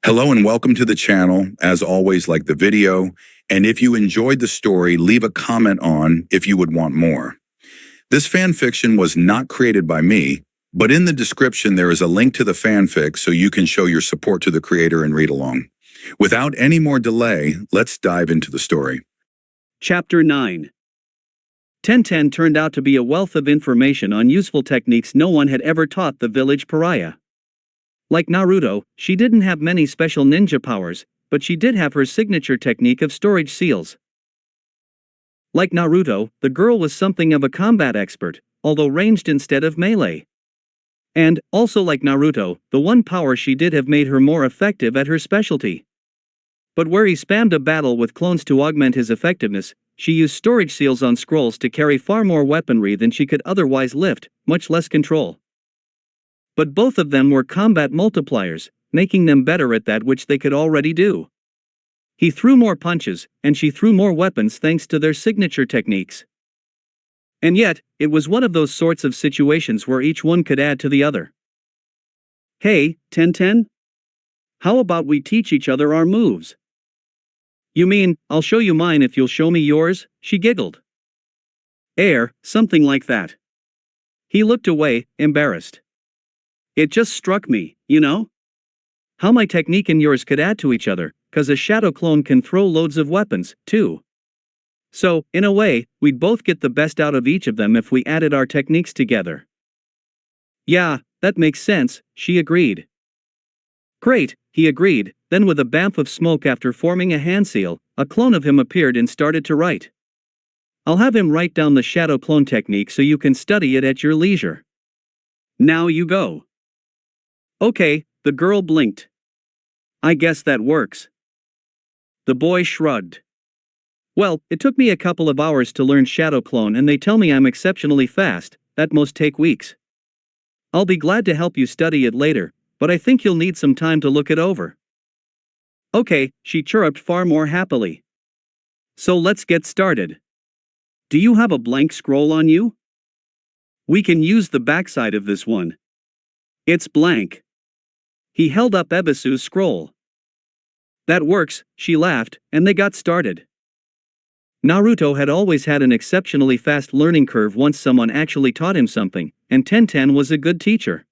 Hello and welcome to the channel. As always, like the video, and if you enjoyed the story, leave a comment on if you would want more. This fan fiction was not created by me, but in the description there is a link to the fanfic so you can show your support to the creator and read along. Without any more delay, let's dive into the story. Chapter 9. 1010 turned out to be a wealth of information on useful techniques no one had ever taught the village pariah. Like Naruto, she didn't have many special ninja powers, but she did have her signature technique of storage seals. Like Naruto, the girl was something of a combat expert, although ranged instead of melee. And, also like Naruto, the one power she did have made her more effective at her specialty. But where he spammed a battle with clones to augment his effectiveness, she used storage seals on scrolls to carry far more weaponry than she could otherwise lift, much less control. But both of them were combat multipliers, making them better at that which they could already do. He threw more punches, and she threw more weapons thanks to their signature techniques. And yet, it was one of those sorts of situations where each one could add to the other. Hey, 1010? How about we teach each other our moves? You mean, I'll show you mine if you'll show me yours? She giggled. Something like that. He looked away, embarrassed. It just struck me, you know? How my technique and yours could add to each other, 'cause a shadow clone can throw loads of weapons, too. So, in a way, we'd both get the best out of each of them if we added our techniques together. Yeah, that makes sense, she agreed. Great, he agreed, then with a bamf of smoke after forming a hand seal, a clone of him appeared and started to write. I'll have him write down the shadow clone technique so you can study it at your leisure. Now you go. Okay, the girl blinked. I guess that works. The boy shrugged. Well, it took me a couple of hours to learn Shadow Clone and they tell me I'm exceptionally fast, that most take weeks. I'll be glad to help you study it later, but I think you'll need some time to look it over. Okay, she chirruped far more happily. So let's get started. Do you have a blank scroll on you? We can use the backside of this one. It's blank. He held up Ebisu's scroll. That works, she laughed, and they got started. Naruto had always had an exceptionally fast learning curve once someone actually taught him something, and 1010 was a good teacher.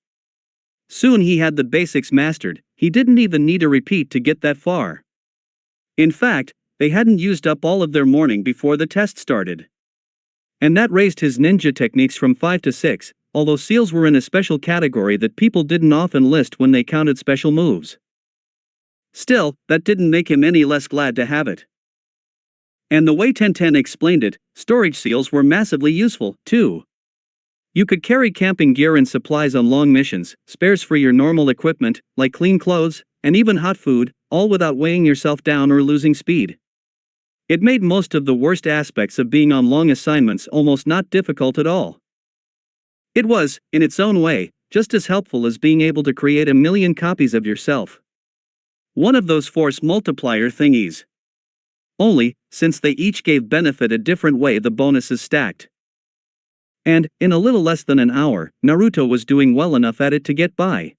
Soon he had the basics mastered, he didn't even need a repeat to get that far. In fact, they hadn't used up all of their morning before the test started. And that raised his ninja techniques from 5 to 6, although seals were in a special category that people didn't often list when they counted special moves. Still, that didn't make him any less glad to have it. And the way 1010 explained it, storage seals were massively useful, too. You could carry camping gear and supplies on long missions, spares for your normal equipment, like clean clothes, and even hot food, all without weighing yourself down or losing speed. It made most of the worst aspects of being on long assignments almost not difficult at all. It was, in its own way, just as helpful as being able to create a million copies of yourself. One of those force multiplier thingies. Only, since they each gave benefit a different way, the bonuses stacked. And, in a little less than an hour, Naruto was doing well enough at it to get by.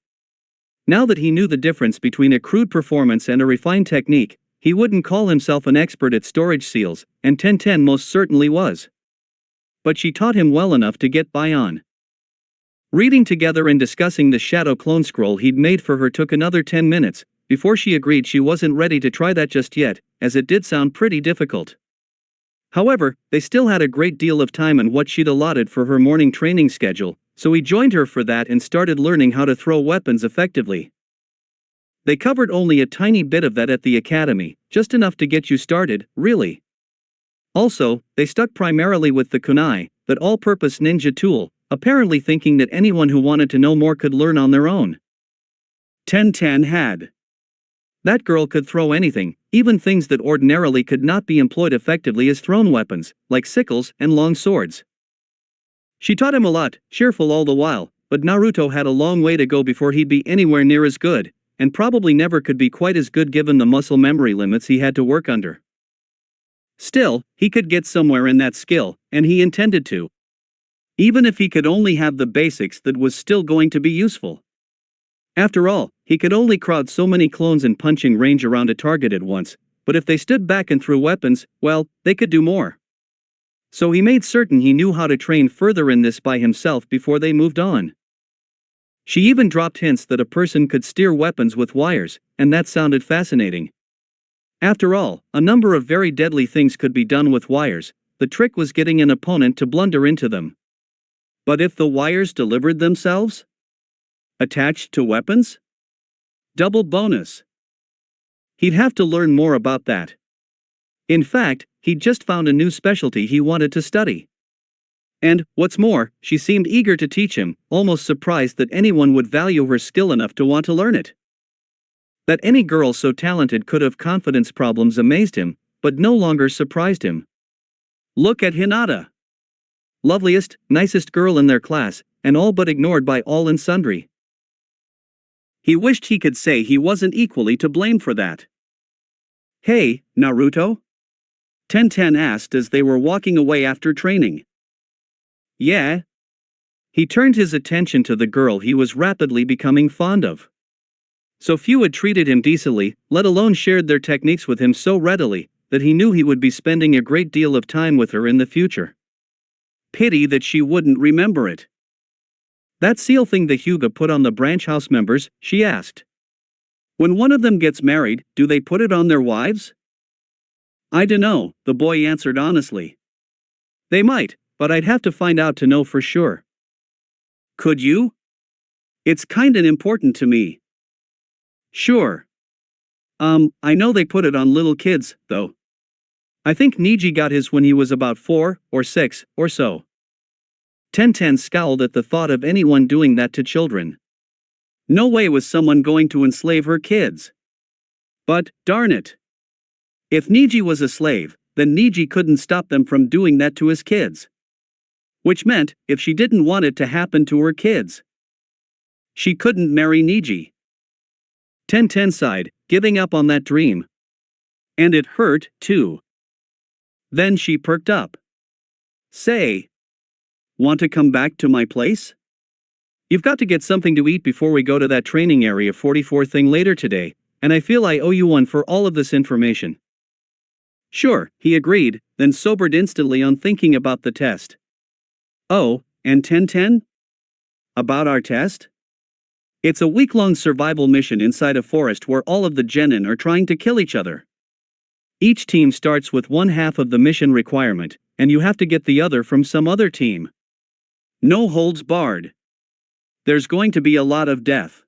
Now that he knew the difference between a crude performance and a refined technique, he wouldn't call himself an expert at storage seals, and 1010 most certainly was. But she taught him well enough to get by on. Reading together and discussing the shadow clone scroll he'd made for her took another 10 minutes, before she agreed she wasn't ready to try that just yet, as it did sound pretty difficult. However, they still had a great deal of time and what she'd allotted for her morning training schedule, so he joined her for that and started learning how to throw weapons effectively. They covered only a tiny bit of that at the academy, just enough to get you started, really. Also, they stuck primarily with the kunai, that all-purpose ninja tool, apparently thinking that anyone who wanted to know more could learn on their own. 1010 had. That girl could throw anything, even things that ordinarily could not be employed effectively as thrown weapons, like sickles and long swords. She taught him a lot, cheerful all the while, but Naruto had a long way to go before he'd be anywhere near as good, and probably never could be quite as good given the muscle memory limits he had to work under. Still, he could get somewhere in that skill, and he intended to. Even if he could only have the basics, that was still going to be useful. After all, he could only crowd so many clones in punching range around a target at once, but if they stood back and threw weapons, well, they could do more. So he made certain he knew how to train further in this by himself before they moved on. She even dropped hints that a person could steer weapons with wires, and that sounded fascinating. After all, a number of very deadly things could be done with wires. The trick was getting an opponent to blunder into them. But if the wires delivered themselves? Attached to weapons? Double bonus. He'd have to learn more about that. In fact, he'd just found a new specialty he wanted to study. And, what's more, she seemed eager to teach him, almost surprised that anyone would value her skill enough to want to learn it. That any girl so talented could have confidence problems amazed him, but no longer surprised him. Look at Hinata. Loveliest, nicest girl in their class, and all but ignored by all and sundry. He wished he could say he wasn't equally to blame for that. Hey, Naruto? Tenten asked as they were walking away after training. Yeah? He turned his attention to the girl he was rapidly becoming fond of. So few had treated him decently, let alone shared their techniques with him so readily, that he knew he would be spending a great deal of time with her in the future. Pity that she wouldn't remember it. That seal thing the Hyuga put on the branch house members, she asked. When one of them gets married, do they put it on their wives? I dunno, the boy answered honestly. They might, but I'd have to find out to know for sure. Could you? It's kinda important to me. Sure. I know they put it on little kids, though. I think Niji got his when he was about 4 or 6 or so. Tenten scowled at the thought of anyone doing that to children. No way was someone going to enslave her kids. But, darn it. If Niji was a slave, then Niji couldn't stop them from doing that to his kids. Which meant, if she didn't want it to happen to her kids, she couldn't marry Niji. Tenten sighed, giving up on that dream. And it hurt, too. Then she perked up. Say, want to come back to my place? You've got to get something to eat before we go to that training area 44 thing later today, and I feel I owe you one for all of this information. Sure, he agreed, then sobered instantly on thinking about the test. Oh, and Tenten? About our test? It's a week-long survival mission inside a forest where all of the genin are trying to kill each other. Each team starts with one half of the mission requirement, and you have to get the other from some other team. No holds barred. There's going to be a lot of death.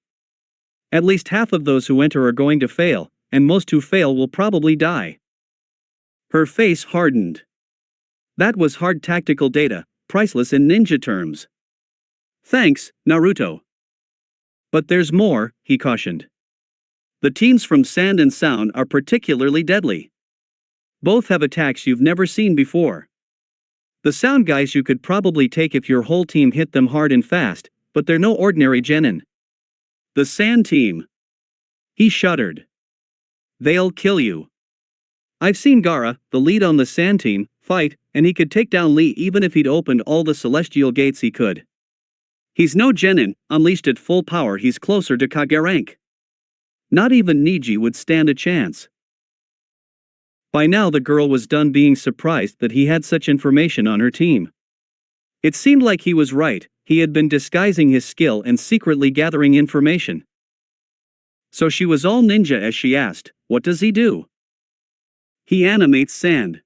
At least half of those who enter are going to fail, and most who fail will probably die. Her face hardened. That was hard tactical data, priceless in ninja terms. Thanks, Naruto. But there's more, he cautioned. The teams from Sand and Sound are particularly deadly. Both have attacks you've never seen before. The Sound guys you could probably take if your whole team hit them hard and fast, but they're no ordinary genin. The Sand team. He shuddered. They'll kill you. I've seen Gaara, the lead on the Sand team, fight, and he could take down Lee even if he'd opened all the celestial gates he could. He's no genin, unleashed at full power he's closer to Kage rank. Not even Niji would stand a chance. By now the girl was done being surprised that he had such information on her team. It seemed like he was right, he had been disguising his skill and secretly gathering information. So she was all ninja as she asked, what does he do? He animates sand.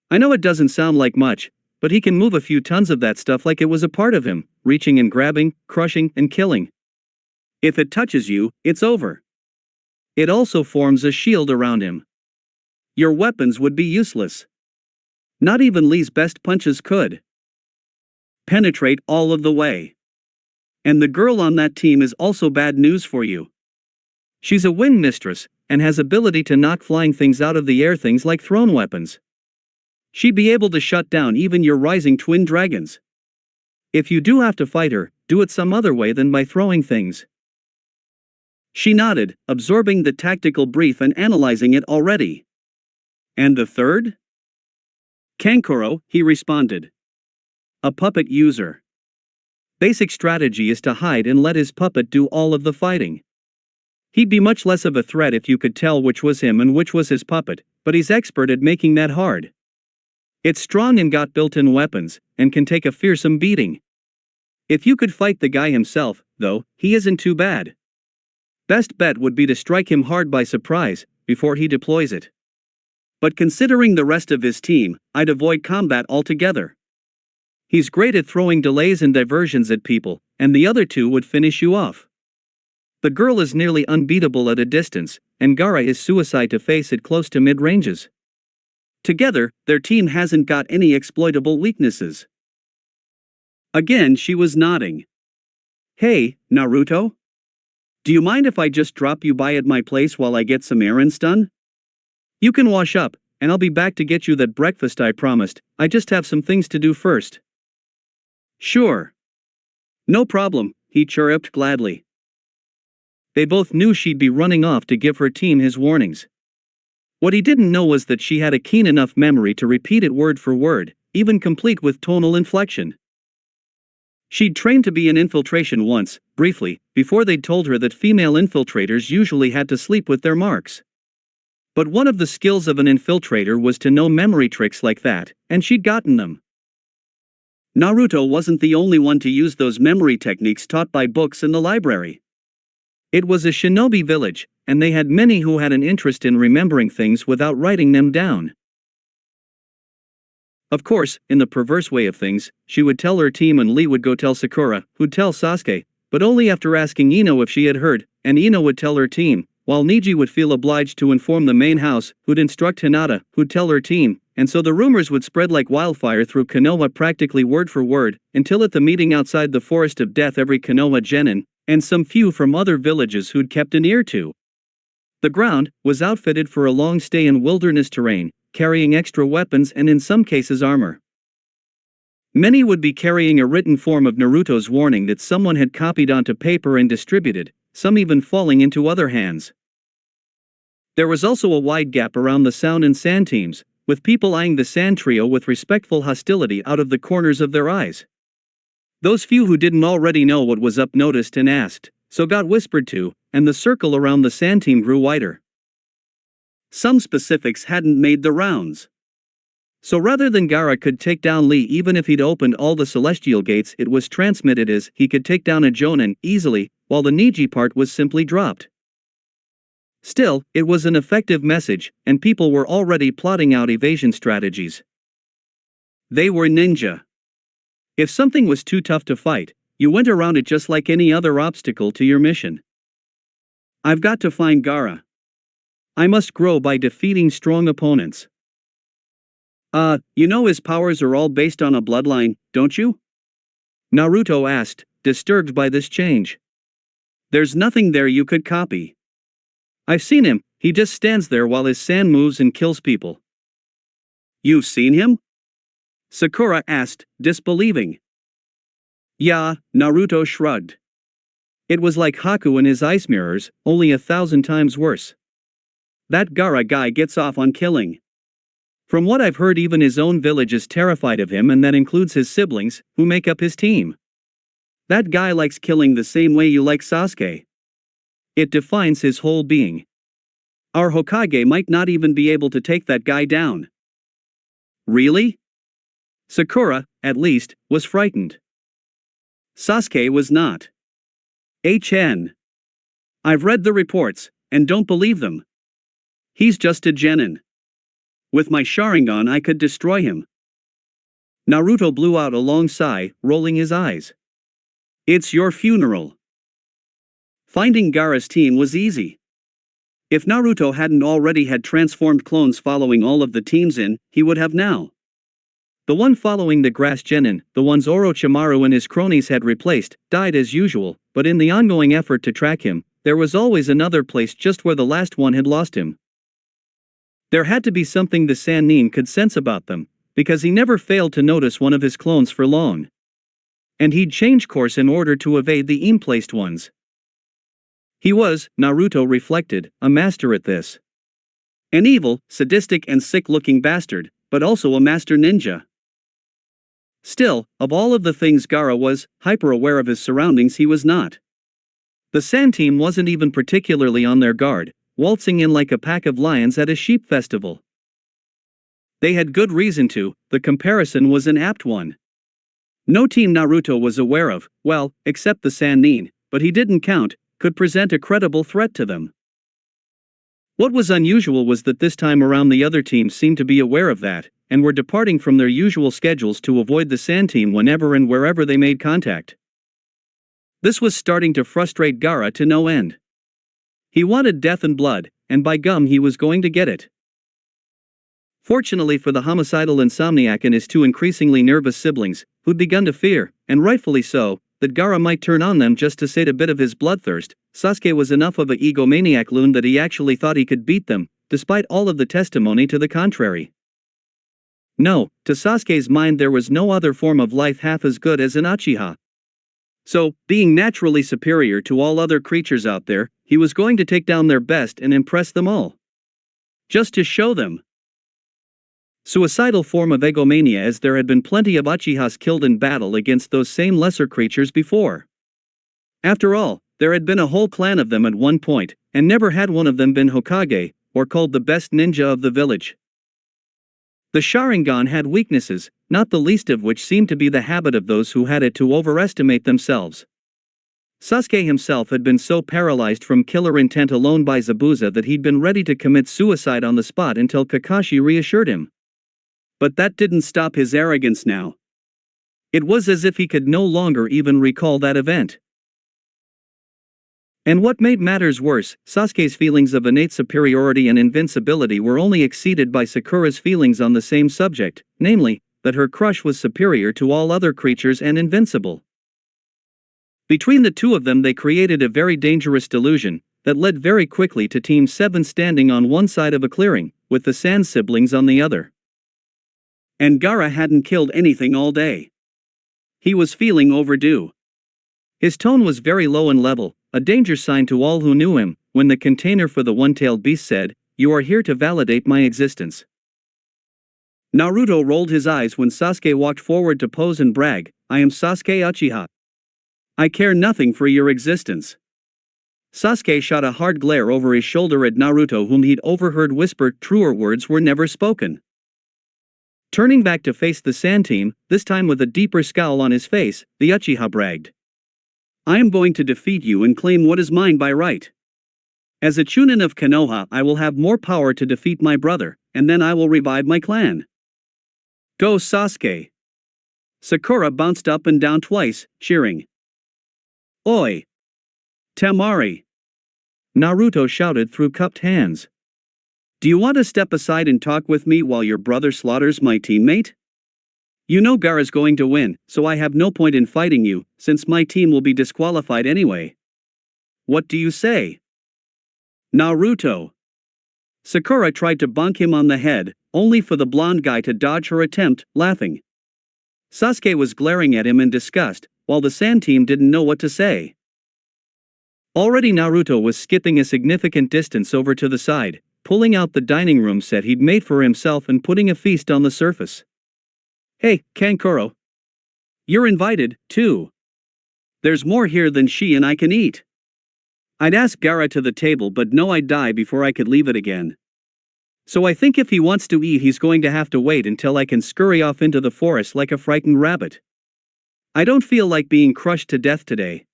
I know it doesn't sound like much, but he can move a few tons of that stuff like it was a part of him, reaching and grabbing, crushing and killing. If it touches you, it's over. It also forms a shield around him. Your weapons would be useless. Not even Lee's best punches could penetrate all of the way. And the girl on that team is also bad news for you. She's a wind mistress, and has ability to knock flying things out of the air, things like thrown weapons. She'd be able to shut down even your rising twin dragons. If you do have to fight her, do it some other way than by throwing things. She nodded, absorbing the tactical brief and analyzing it already. And the third? Kankuro, he responded. A puppet user. basic strategy is to hide and let his puppet do all of the fighting. He'd be much less of a threat if you could tell which was him and which was his puppet, but he's expert at making that hard. It's strong and got built-in weapons, and can take a fearsome beating. If you could fight the guy himself, though, he isn't too bad. Best bet would be to strike him hard by surprise, before he deploys it. But considering the rest of his team, I'd avoid combat altogether. He's great at throwing delays and diversions at people, and the other two would finish you off. The girl is nearly unbeatable at a distance, and Gaara is suicide to face at close to mid-ranges. Together, their team hasn't got any exploitable weaknesses. Again she was nodding. Hey, Naruto? Do you mind if I just drop you by at my place while I get some errands done? You can wash up, and I'll be back to get you that breakfast I promised. I just have some things to do first. Sure. No problem, he chirruped gladly. They both knew she'd be running off to give her team his warnings. What he didn't know was that she had a keen enough memory to repeat it word for word, even complete with tonal inflection. She'd trained to be an infiltration once, briefly, before they'd told her that female infiltrators usually had to sleep with their marks. But one of the skills of an infiltrator was to know memory tricks like that, and she'd gotten them. Naruto wasn't the only one to use those memory techniques taught by books in the library. It was a shinobi village, and they had many who had an interest in remembering things without writing them down. Of course, in the perverse way of things, she would tell her team and Lee would go tell Sakura, who'd tell Sasuke, but only after asking Ino if she had heard, and Ino would tell her team, while Neji would feel obliged to inform the main house, who'd instruct Hinata, who'd tell her team, and so the rumors would spread like wildfire through Konoha practically word for word, until at the meeting outside the Forest of Death every Konoha genin, and some few from other villages who'd kept an ear to. The ground was outfitted for a long stay in wilderness terrain, carrying extra weapons and in some cases armor. Many would be carrying a written form of Naruto's warning that someone had copied onto paper and distributed, some even falling into other hands. There was also a wide gap around the sound and sand teams, with people eyeing the sand trio with respectful hostility out of the corners of their eyes. Those few who didn't already know what was up noticed and asked, so got whispered to, and the circle around the sand team grew wider. Some specifics hadn't made the rounds. So rather than Gaara could take down Lee even if he'd opened all the celestial gates, it was transmitted as he could take down a Jonin easily, while the Neji part was simply dropped. Still, it was an effective message, and people were already plotting out evasion strategies. They were ninja. If something was too tough to fight, you went around it just like any other obstacle to your mission. I've got to find Gaara. I must grow by defeating strong opponents. You know his powers are all based on a bloodline, don't you? Naruto asked, disturbed by this change. There's nothing there you could copy. I've seen him, he just stands there while his sand moves and kills people. You've seen him? Sakura asked, disbelieving. Yeah, Naruto shrugged. It was like Haku and his ice mirrors, only 1,000 times worse. That Gaara guy gets off on killing. From what I've heard, even his own village is terrified of him, and that includes his siblings, who make up his team. That guy likes killing the same way you like Sasuke. It defines his whole being. Our Hokage might not even be able to take that guy down. Really? Sakura, at least, was frightened. Sasuke was not. I've read the reports, and don't believe them. He's just a genin. With my Sharingan I could destroy him. Naruto blew out a long sigh, rolling his eyes. It's your funeral. Finding Gaara's team was easy. If Naruto hadn't already had transformed clones following all of the teams in, he would have now. The one following the grass genin, the ones Orochimaru and his cronies had replaced, died as usual, but in the ongoing effort to track him, there was always another place just where the last one had lost him. There had to be something the Sannin could sense about them, because he never failed to notice one of his clones for long. And he'd change course in order to evade the implaced ones. He was, Naruto reflected, a master at this. An evil, sadistic and sick-looking bastard, but also a master ninja. Still, of all of the things Gaara was hyper-aware of his surroundings, he was not. The sand team wasn't even particularly on their guard, waltzing in like a pack of lions at a sheep festival. They had good reason to, the comparison was an apt one. No team Naruto was aware of, well, except the Sannin, but he didn't count, could present a credible threat to them. What was unusual was that this time around the other teams seemed to be aware of that, and were departing from their usual schedules to avoid the sand team whenever and wherever they made contact. This was starting to frustrate Gaara to no end. He wanted death and blood, and by gum he was going to get it. Fortunately for the homicidal insomniac and his two increasingly nervous siblings, who'd begun to fear, and rightfully so, that Gaara might turn on them just to sate a bit of his bloodthirst, Sasuke was enough of a egomaniac loon that he actually thought he could beat them, despite all of the testimony to the contrary. No, to Sasuke's mind there was no other form of life half as good as an Uchiha. So, being naturally superior to all other creatures out there, he was going to take down their best and impress them all. Just to show them. Suicidal form of egomania, as there had been plenty of Uchihas killed in battle against those same lesser creatures before. After all, there had been a whole clan of them at one point, and never had one of them been Hokage, or called the best ninja of the village. The Sharingan had weaknesses, not the least of which seemed to be the habit of those who had it to overestimate themselves. Sasuke himself had been so paralyzed from killer intent alone by Zabuza that he'd been ready to commit suicide on the spot until Kakashi reassured him. But that didn't stop his arrogance now. It was as if he could no longer even recall that event. And what made matters worse, Sasuke's feelings of innate superiority and invincibility were only exceeded by Sakura's feelings on the same subject, namely, that her crush was superior to all other creatures and invincible. Between the two of them they created a very dangerous delusion, that led very quickly to Team 7 standing on one side of a clearing, with the Sand siblings on the other. And Gaara hadn't killed anything all day. He was feeling overdue. His tone was very low and level, a danger sign to all who knew him, when the container for the one-tailed beast said, "You are here to validate my existence." Naruto rolled his eyes when Sasuke walked forward to pose and brag, "I am Sasuke Uchiha. I care nothing for your existence." Sasuke shot a hard glare over his shoulder at Naruto, whom he'd overheard whisper truer words were never spoken. Turning back to face the Sand team, this time with a deeper scowl on his face, the Uchiha bragged. "I am going to defeat you and claim what is mine by right. As a Chunnin of Konoha, I will have more power to defeat my brother, and then I will revive my clan. Go Sasuke!" Sakura bounced up and down twice, cheering. "Oi! Temari!" Naruto shouted through cupped hands. "Do you want to step aside and talk with me while your brother slaughters my teammate? You know Gaara's going to win, so I have no point in fighting you, since my team will be disqualified anyway. What do you say?" "Naruto!" Sakura tried to bonk him on the head, only for the blonde guy to dodge her attempt, laughing. Sasuke was glaring at him in disgust, while the Sand team didn't know what to say. Already Naruto was skipping a significant distance over to the side, pulling out the dining room set he'd made for himself and putting a feast on the surface. "Hey, Kankuro. You're invited, too. There's more here than she and I can eat. I'd ask Gaara to the table but know I'd die before I could leave it again. So I think if he wants to eat he's going to have to wait until I can scurry off into the forest like a frightened rabbit. I don't feel like being crushed to death today."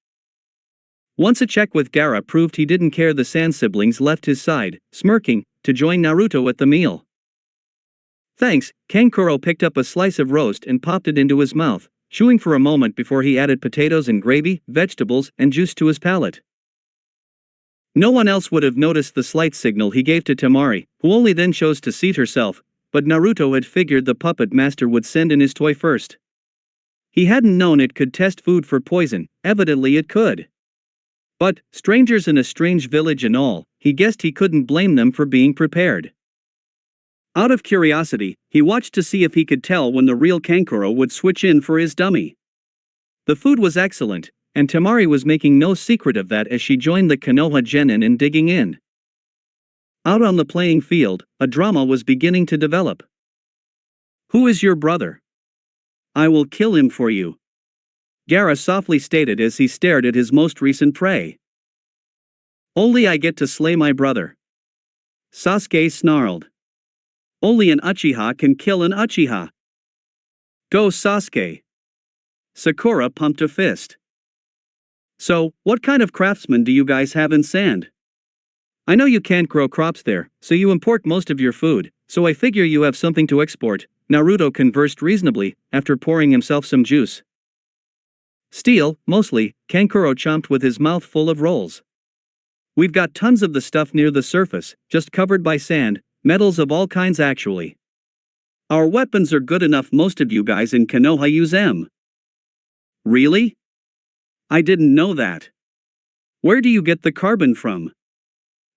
Once a check with Gaara proved he didn't care, the Sand siblings left his side, smirking, to join Naruto at the meal. "Thanks." Kankuro picked up a slice of roast and popped it into his mouth, chewing for a moment before he added potatoes and gravy, vegetables, and juice to his palate. No one else would have noticed the slight signal he gave to Temari, who only then chose to seat herself, but Naruto had figured the puppet master would send in his toy first. He hadn't known it could test food for poison, evidently it could. But, strangers in a strange village and all, he guessed he couldn't blame them for being prepared. Out of curiosity, he watched to see if he could tell when the real Kankuro would switch in for his dummy. The food was excellent, and Temari was making no secret of that as she joined the Konoha genin in digging in. Out on the playing field, a drama was beginning to develop. "Who is your brother?" I will kill him for you, Gaara softly stated as he stared at his most recent prey. Only I get to slay my brother, Sasuke snarled. Only an Uchiha can kill an Uchiha. Go Sasuke. Sakura pumped a fist. So, what kind of craftsman do you guys have in sand? I know you can't grow crops there, so you import most of your food, so I figure you have something to export, Naruto conversed reasonably, after pouring himself some juice. Steel, mostly, Kankuro chomped with his mouth full of rolls. We've got tons of the stuff near the surface, just covered by sand, metals of all kinds actually. Our weapons are good enough, most of you guys in Konoha use them. Really? I didn't know that. Where do you get the carbon from?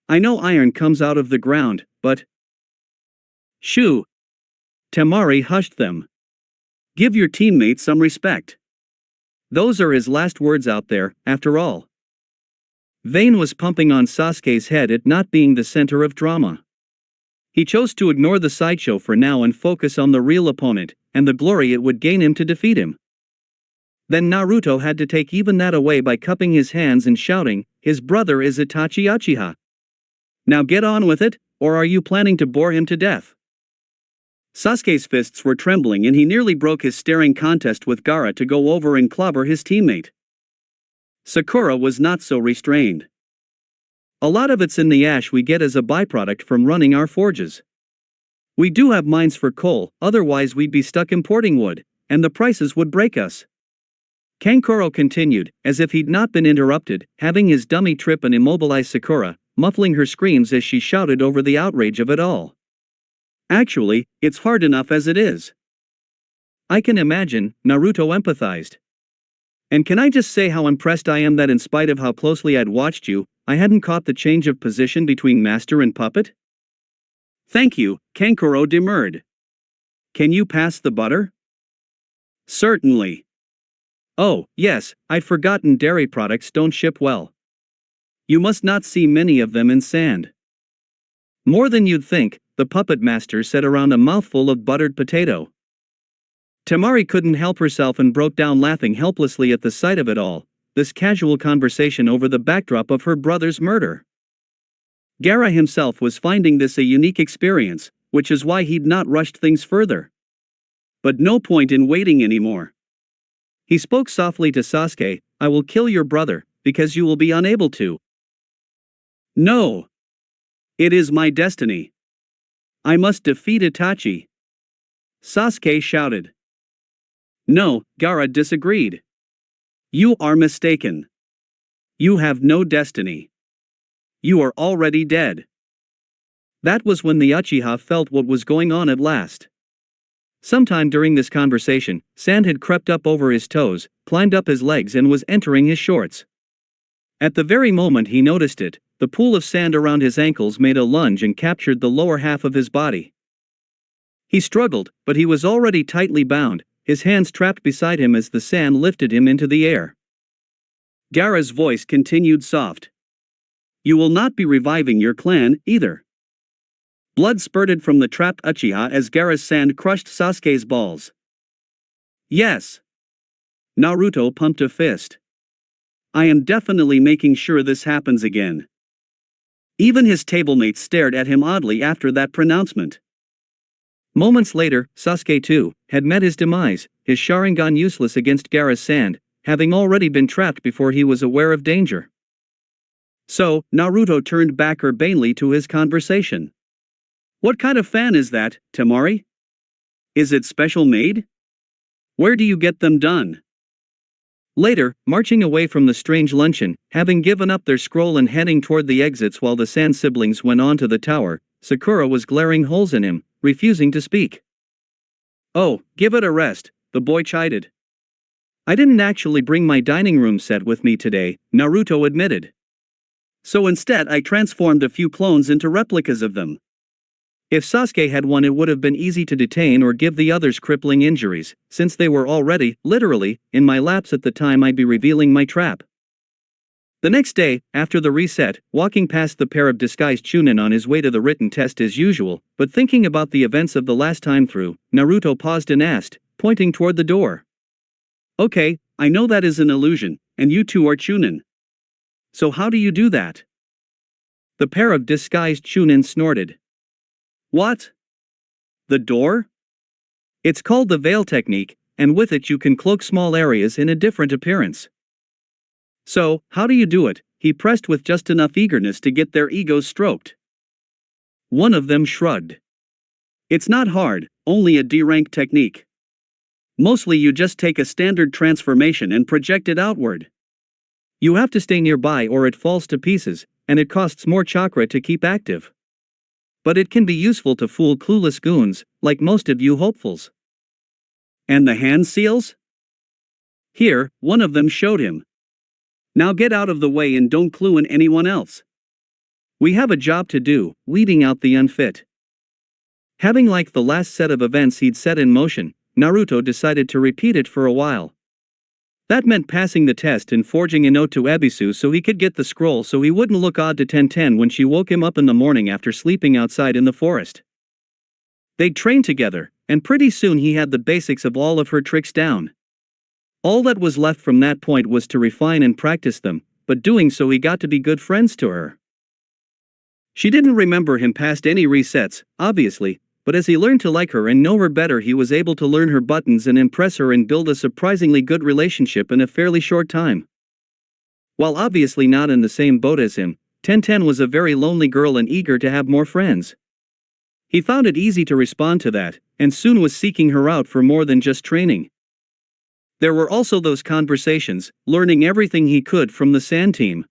I know iron comes out of the ground, but... Shoo! Temari hushed them. Give your teammates some respect. Those are his last words out there, after all. Vayne was pumping on Sasuke's head at not being the center of drama. He chose to ignore the sideshow for now and focus on the real opponent, and the glory it would gain him to defeat him. Then Naruto had to take even that away by cupping his hands and shouting, "His brother is Itachi Uchiha. Now get on with it, or are you planning to bore him to death?" Sasuke's fists were trembling and he nearly broke his staring contest with Gaara to go over and clobber his teammate. Sakura was not so restrained. A lot of it's in the ash we get as a byproduct from running our forges. We do have mines for coal, otherwise we'd be stuck importing wood, and the prices would break us. Kankuro continued, as if he'd not been interrupted, having his dummy trip and immobilize Sakura, muffling her screams as she shouted over the outrage of it all. Actually, it's hard enough as it is. I can imagine, Naruto empathized. And can I just say how impressed I am that in spite of how closely I'd watched you, I hadn't caught the change of position between master and puppet? Thank you, Kankuro demurred. Can you pass the butter? Certainly. Oh, yes, I'd forgotten dairy products don't ship well. You must not see many of them in sand. More than you'd think, the puppet master said around a mouthful of buttered potato. Temari couldn't help herself and broke down laughing helplessly at the sight of it all, this casual conversation over the backdrop of her brother's murder. Gaara himself was finding this a unique experience, which is why he'd not rushed things further. But no point in waiting anymore. He spoke softly to Sasuke, "I will kill your brother, because you will be unable to." No! It is my destiny. I must defeat Itachi. Sasuke shouted. No, Gaara disagreed. You are mistaken. You have no destiny. You are already dead. That was when the Uchiha felt what was going on at last. Sometime during this conversation, sand had crept up over his toes, climbed up his legs and was entering his shorts. At the very moment he noticed it, the pool of sand around his ankles made a lunge and captured the lower half of his body. He struggled, but he was already tightly bound, his hands trapped beside him as the sand lifted him into the air. Gaara's voice continued soft. You will not be reviving your clan, either. Blood spurted from the trapped Uchiha as Gaara's sand crushed Sasuke's balls. Yes. Naruto pumped a fist. I am definitely making sure this happens again. Even his tablemates stared at him oddly after that pronouncement. Moments later, Sasuke too had met his demise, his Sharingan useless against Gaara's sand, having already been trapped before he was aware of danger. So, Naruto turned back urbanely to his conversation. What kind of fan is that, Temari? Is it special made? Where do you get them done? Later, marching away from the strange luncheon, having given up their scroll and heading toward the exits while the Sand siblings went on to the tower, Sakura was glaring holes in him, refusing to speak. Oh, give it a rest, the boy chided. I didn't actually bring my dining room set with me today, Naruto admitted. So instead I transformed a few clones into replicas of them. If Sasuke had one it would have been easy to detain or give the others crippling injuries, since they were already, literally, in my laps at the time I'd be revealing my trap. The next day, after the reset, walking past the pair of disguised Chunnin on his way to the written test as usual, but thinking about the events of the last time through, Naruto paused and asked, pointing toward the door. Okay, I know that is an illusion, and you two are Chunnin. So how do you do that? The pair of disguised Chunnin snorted. What? The door? It's called the veil technique, and with it you can cloak small areas in a different appearance. So, how do you do it? He pressed with just enough eagerness to get their egos stroked. One of them shrugged. It's not hard, only a D-rank technique. Mostly you just take a standard transformation and project it outward. You have to stay nearby or it falls to pieces, and it costs more chakra to keep active. But it can be useful to fool clueless goons, like most of you hopefuls. And the hand seals? Here, one of them showed him. Now get out of the way and don't clue in anyone else. We have a job to do, weeding out the unfit. Having liked the last set of events he'd set in motion, Naruto decided to repeat it for a while. That meant passing the test and forging a note to Ebisu so he could get the scroll so he wouldn't look odd to Tenten when she woke him up in the morning after sleeping outside in the forest. They'd trained together, and pretty soon he had the basics of all of her tricks down. All that was left from that point was to refine and practice them, but doing so he got to be good friends to her. She didn't remember him past any resets, obviously, but as he learned to like her and know her better he was able to learn her buttons and impress her and build a surprisingly good relationship in a fairly short time. While obviously not in the same boat as him, Tenten was a very lonely girl and eager to have more friends. He found it easy to respond to that, and soon was seeking her out for more than just training. There were also those conversations, learning everything he could from the sand team.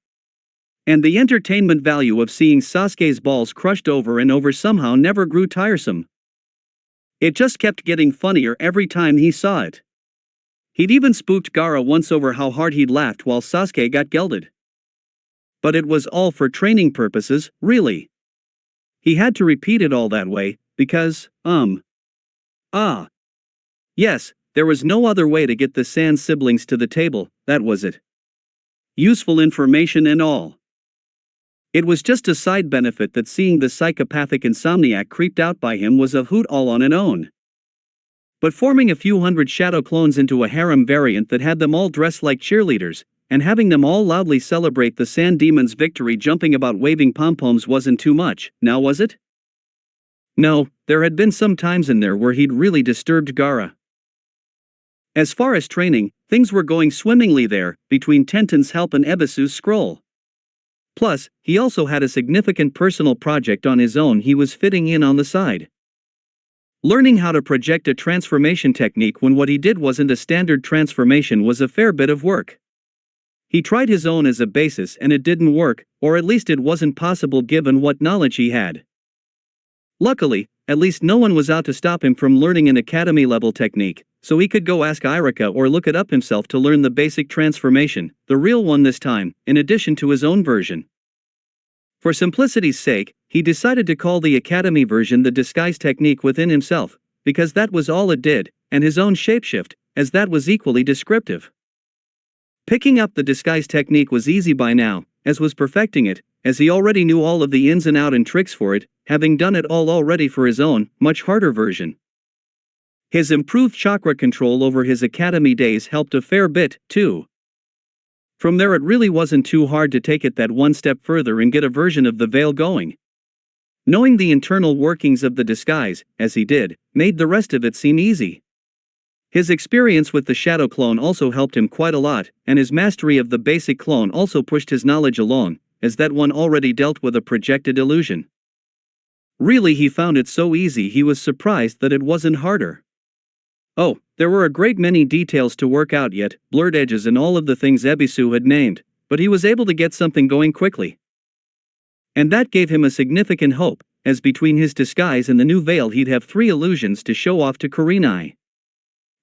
And the entertainment value of seeing Sasuke's balls crushed over and over somehow never grew tiresome. It just kept getting funnier every time he saw it. He'd even spooked Gaara once over how hard he'd laughed while Sasuke got gelded. But it was all for training purposes, really. He had to repeat it all that way, because, yes, there was no other way to get the Sand siblings to the table, that was it. Useful information and all. It was just a side benefit that seeing the psychopathic insomniac creeped out by him was a hoot all on its own. But forming a few hundred shadow clones into a harem variant that had them all dressed like cheerleaders, and having them all loudly celebrate the Sand Demon's victory jumping about waving pom-poms wasn't too much, now was it? No, there had been some times in there where he'd really disturbed Gaara. As far as training, things were going swimmingly there, between Tenten's help and Ebisu's scroll. Plus, he also had a significant personal project on his own he was fitting in on the side. Learning how to project a transformation technique when what he did wasn't a standard transformation was a fair bit of work. He tried his own as a basis and it didn't work, or at least it wasn't possible given what knowledge he had. Luckily, at least no one was out to stop him from learning an academy-level technique, so he could go ask Irika or look it up himself to learn the basic transformation, the real one this time, in addition to his own version. For simplicity's sake, he decided to call the academy version the disguise technique within himself, because that was all it did, and his own shapeshift, as that was equally descriptive. Picking up the disguise technique was easy by now, as was perfecting it, as he already knew all of the ins and outs and tricks for it, having done it all already for his own, much harder version. His improved chakra control over his academy days helped a fair bit, too. From there it really wasn't too hard to take it that one step further and get a version of the veil going. Knowing the internal workings of the disguise, as he did, made the rest of it seem easy. His experience with the shadow clone also helped him quite a lot, and his mastery of the basic clone also pushed his knowledge along, as that one already dealt with a projected illusion. Really, he found it so easy he was surprised that it wasn't harder. Oh, there were a great many details to work out yet, blurred edges and all of the things Ebisu had named, but he was able to get something going quickly. And that gave him a significant hope, as between his disguise and the new veil he'd have 3 illusions to show off to Kurenai.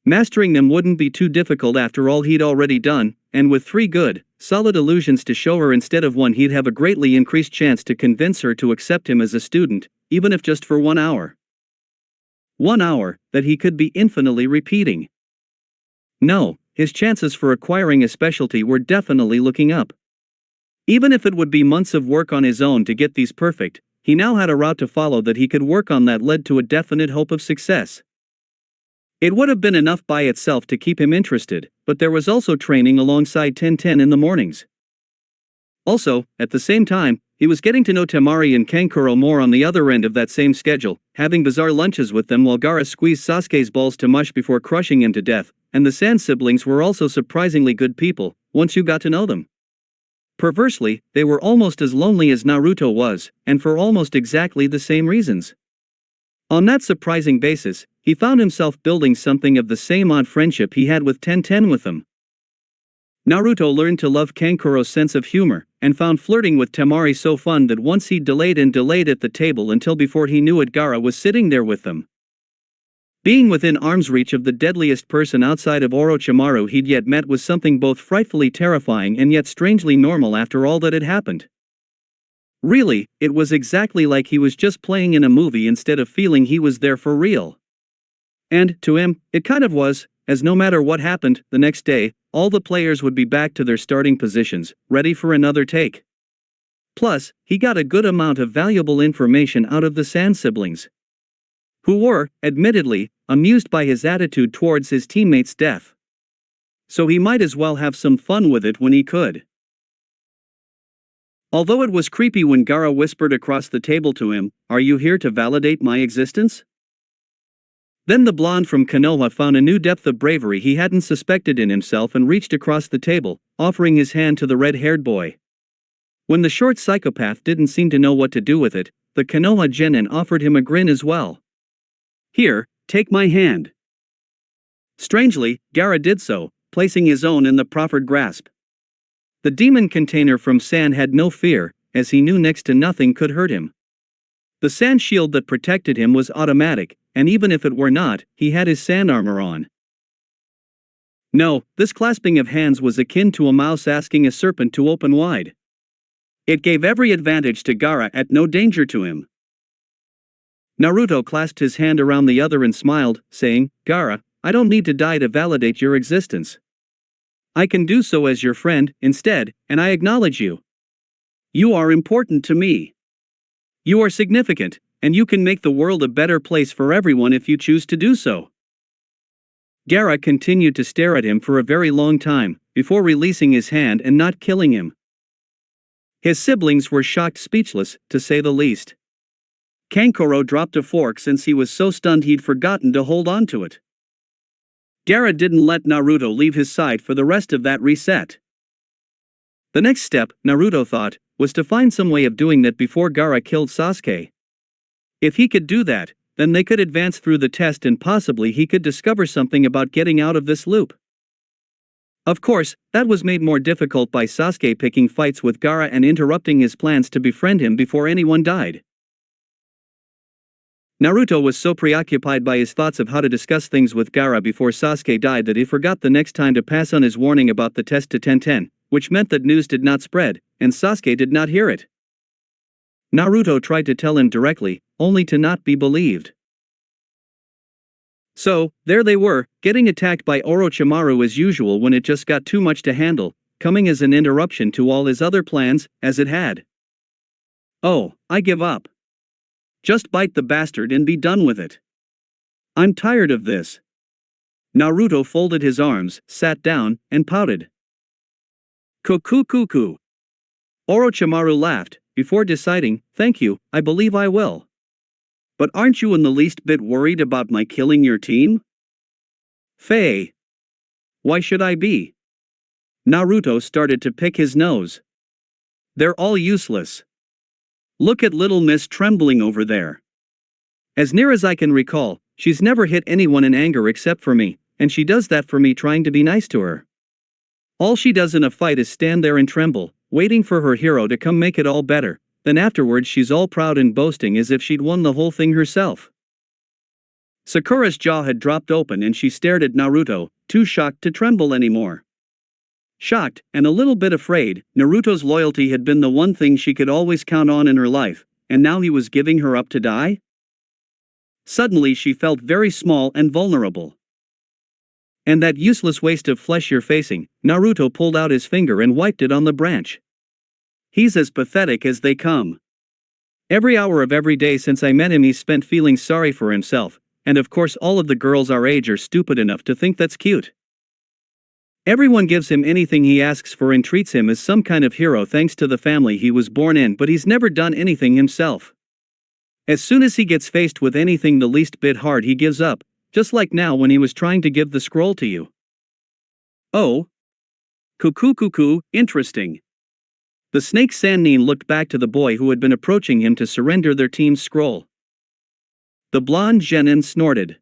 Mastering them wouldn't be too difficult after all he'd already done, and with 3 good, solid illusions to show her instead of 1 he'd have a greatly increased chance to convince her to accept him as a student, even if just for 1 hour. 1 hour that he could be infinitely repeating. No, his chances for acquiring a specialty were definitely looking up. Even if it would be months of work on his own to get these perfect, he now had a route to follow that he could work on that led to a definite hope of success. It would have been enough by itself to keep him interested, but there was also training alongside 1010 in the mornings. Also, at the same time, he was getting to know Temari and Kankuro more on the other end of that same schedule, having bizarre lunches with them while Gaara squeezed Sasuke's balls to mush before crushing him to death, and the Sand siblings were also surprisingly good people, once you got to know them. Perversely, they were almost as lonely as Naruto was, and for almost exactly the same reasons. On that surprising basis, he found himself building something of the same odd friendship he had with 1010 with them. Naruto learned to love Kankuro's sense of humor, and found flirting with Temari so fun that once he delayed at the table until before he knew it Gaara was sitting there with them. Being within arm's reach of the deadliest person outside of Orochimaru he'd yet met was something both frightfully terrifying and yet strangely normal after all that had happened. Really, it was exactly like he was just playing in a movie instead of feeling he was there for real. And, to him, it kind of was, as no matter what happened, the next day, all the players would be back to their starting positions, ready for another take. Plus, he got a good amount of valuable information out of the Sand siblings, who were, admittedly, amused by his attitude towards his teammate's death. So he might as well have some fun with it when he could. Although it was creepy when Gaara whispered across the table to him, "Are you here to validate my existence?" Then the blonde from Konoha found a new depth of bravery he hadn't suspected in himself and reached across the table, offering his hand to the red-haired boy. When the short psychopath didn't seem to know what to do with it, the Konoha genin offered him a grin as well. "Here, take my hand." Strangely, Gaara did so, placing his own in the proffered grasp. The demon container from Sand had no fear, as he knew next to nothing could hurt him. The Sand shield that protected him was automatic, and even if it were not, he had his Sand armor on. No, this clasping of hands was akin to a mouse asking a serpent to open wide. It gave every advantage to Gaara at no danger to him. Naruto clasped his hand around the other and smiled, saying, "Gaara, I don't need to die to validate your existence. I can do so as your friend, instead, and I acknowledge you. You are important to me. You are significant, and you can make the world a better place for everyone if you choose to do so." Gaara continued to stare at him for a very long time, before releasing his hand and not killing him. His siblings were shocked speechless, to say the least. Kankuro dropped a fork since he was so stunned he'd forgotten to hold on to it. Gaara didn't let Naruto leave his side for the rest of that reset. The next step, Naruto thought, was to find some way of doing that before Gaara killed Sasuke. If he could do that, then they could advance through the test and possibly he could discover something about getting out of this loop. Of course, that was made more difficult by Sasuke picking fights with Gaara and interrupting his plans to befriend him before anyone died. Naruto was so preoccupied by his thoughts of how to discuss things with Gaara before Sasuke died that he forgot the next time to pass on his warning about the test to 1010, which meant that news did not spread, and Sasuke did not hear it. Naruto tried to tell him directly, only to not be believed. So, there they were, getting attacked by Orochimaru as usual when it just got too much to handle, coming as an interruption to all his other plans, as it had. "Oh, I give up. Just bite the bastard and be done with it. I'm tired of this." Naruto folded his arms, sat down, and pouted. "Cuckoo. Orochimaru laughed, before deciding, "Thank you, I believe I will. But aren't you in the least bit worried about my killing your team?" "Faye. Why should I be?" Naruto started to pick his nose. "They're all useless. Look at little Miss Trembling over there. As near as I can recall, she's never hit anyone in anger except for me, and she does that for me trying to be nice to her. All she does in a fight is stand there and tremble, waiting for her hero to come make it all better, then afterwards she's all proud and boasting as if she'd won the whole thing herself." Sakura's jaw had dropped open and she stared at Naruto, too shocked to tremble anymore. Shocked, and a little bit afraid, Naruto's loyalty had been the one thing she could always count on in her life, and now he was giving her up to die? Suddenly she felt very small and vulnerable. "And that useless waste of flesh you're facing," Naruto pulled out his finger and wiped it on the branch. "He's as pathetic as they come. Every hour of every day since I met him he's spent feeling sorry for himself, and of course all of the girls our age are stupid enough to think that's cute. Everyone gives him anything he asks for and treats him as some kind of hero thanks to the family he was born in, but he's never done anything himself. As soon as he gets faced with anything the least bit hard, he gives up, just like now when he was trying to give the scroll to you. Oh. Cuckoo, interesting. The snake Sannin looked back to the boy who had been approaching him to surrender their team's scroll. The blonde Chunnin snorted.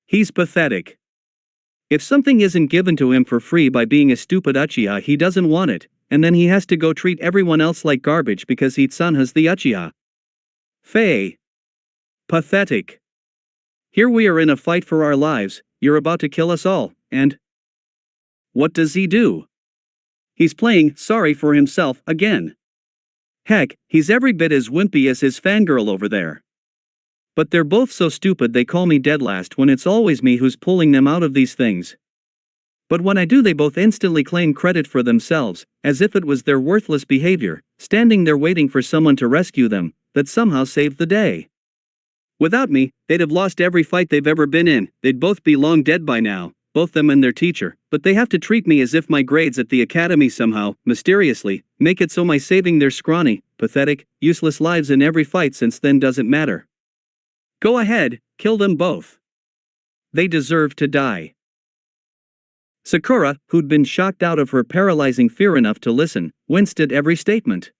He's pathetic. If something isn't given to him for free by being a stupid Uchiha, he doesn't want it, and then he has to go treat everyone else like garbage because Hitsan has the Uchiha. Faye. Pathetic. Here we are in a fight for our lives, you're about to kill us all, and… what does he do? He's playing sorry for himself again. Heck, he's every bit as wimpy as his fangirl over there. But they're both so stupid they call me dead last when it's always me who's pulling them out of these things. But when I do, they both instantly claim credit for themselves, as if it was their worthless behavior, standing there waiting for someone to rescue them, that somehow saved the day. Without me, they'd have lost every fight they've ever been in, they'd both be long dead by now, both them and their teacher, but they have to treat me as if my grades at the academy somehow, mysteriously, make it so my saving their scrawny, pathetic, useless lives in every fight since then doesn't matter. Go ahead, kill them both. They deserve to die. Sakura, who'd been shocked out of her paralyzing fear enough to listen, winced at every statement.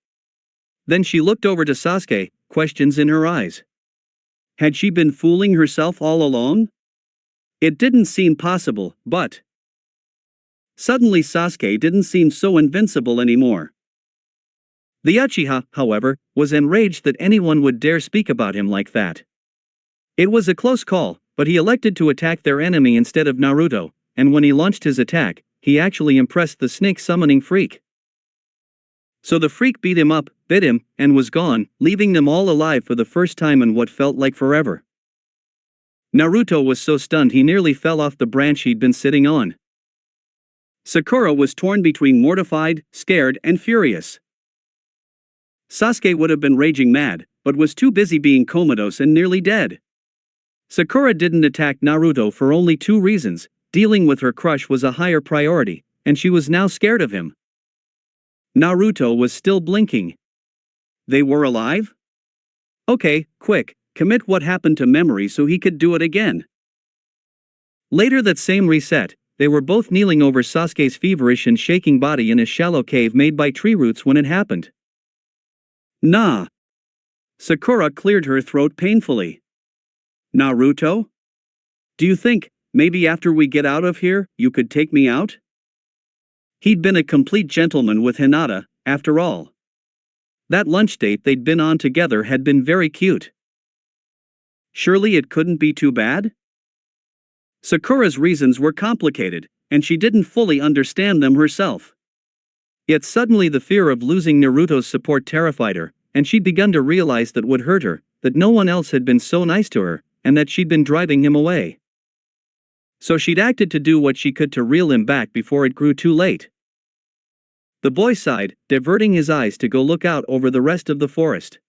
Then she looked over to Sasuke, questions in her eyes. Had she been fooling herself all along? It didn't seem possible, but… Suddenly Sasuke didn't seem so invincible anymore. The Uchiha, however, was enraged that anyone would dare speak about him like that. It was a close call, but he elected to attack their enemy instead of Naruto, and when he launched his attack, he actually impressed the snake-summoning freak. So the freak beat him up, bit him, and was gone, leaving them all alive for the first time in what felt like forever. Naruto was so stunned he nearly fell off the branch he'd been sitting on. Sakura was torn between mortified, scared, and furious. Sasuke would have been raging mad, but was too busy being comatose and nearly dead. Sakura didn't attack Naruto for only two reasons: dealing with her crush was a higher priority, and she was now scared of him. Naruto was still blinking. They were alive? Okay, quick, commit what happened to memory so he could do it again. Later that same reset, they were both kneeling over Sasuke's feverish and shaking body in a shallow cave made by tree roots when it happened. Nah. Sakura cleared her throat painfully. Naruto? Do you think, maybe after we get out of here, you could take me out? He'd been a complete gentleman with Hinata, after all. That lunch date they'd been on together had been very cute. Surely it couldn't be too bad? Sakura's reasons were complicated, and she didn't fully understand them herself. Yet suddenly the fear of losing Naruto's support terrified her, and she'd begun to realize that would hurt her, that no one else had been so nice to her, and that she'd been driving him away. So she'd acted to do what she could to reel him back before it grew too late. The boy sighed, diverting his eyes to go look out over the rest of the forest.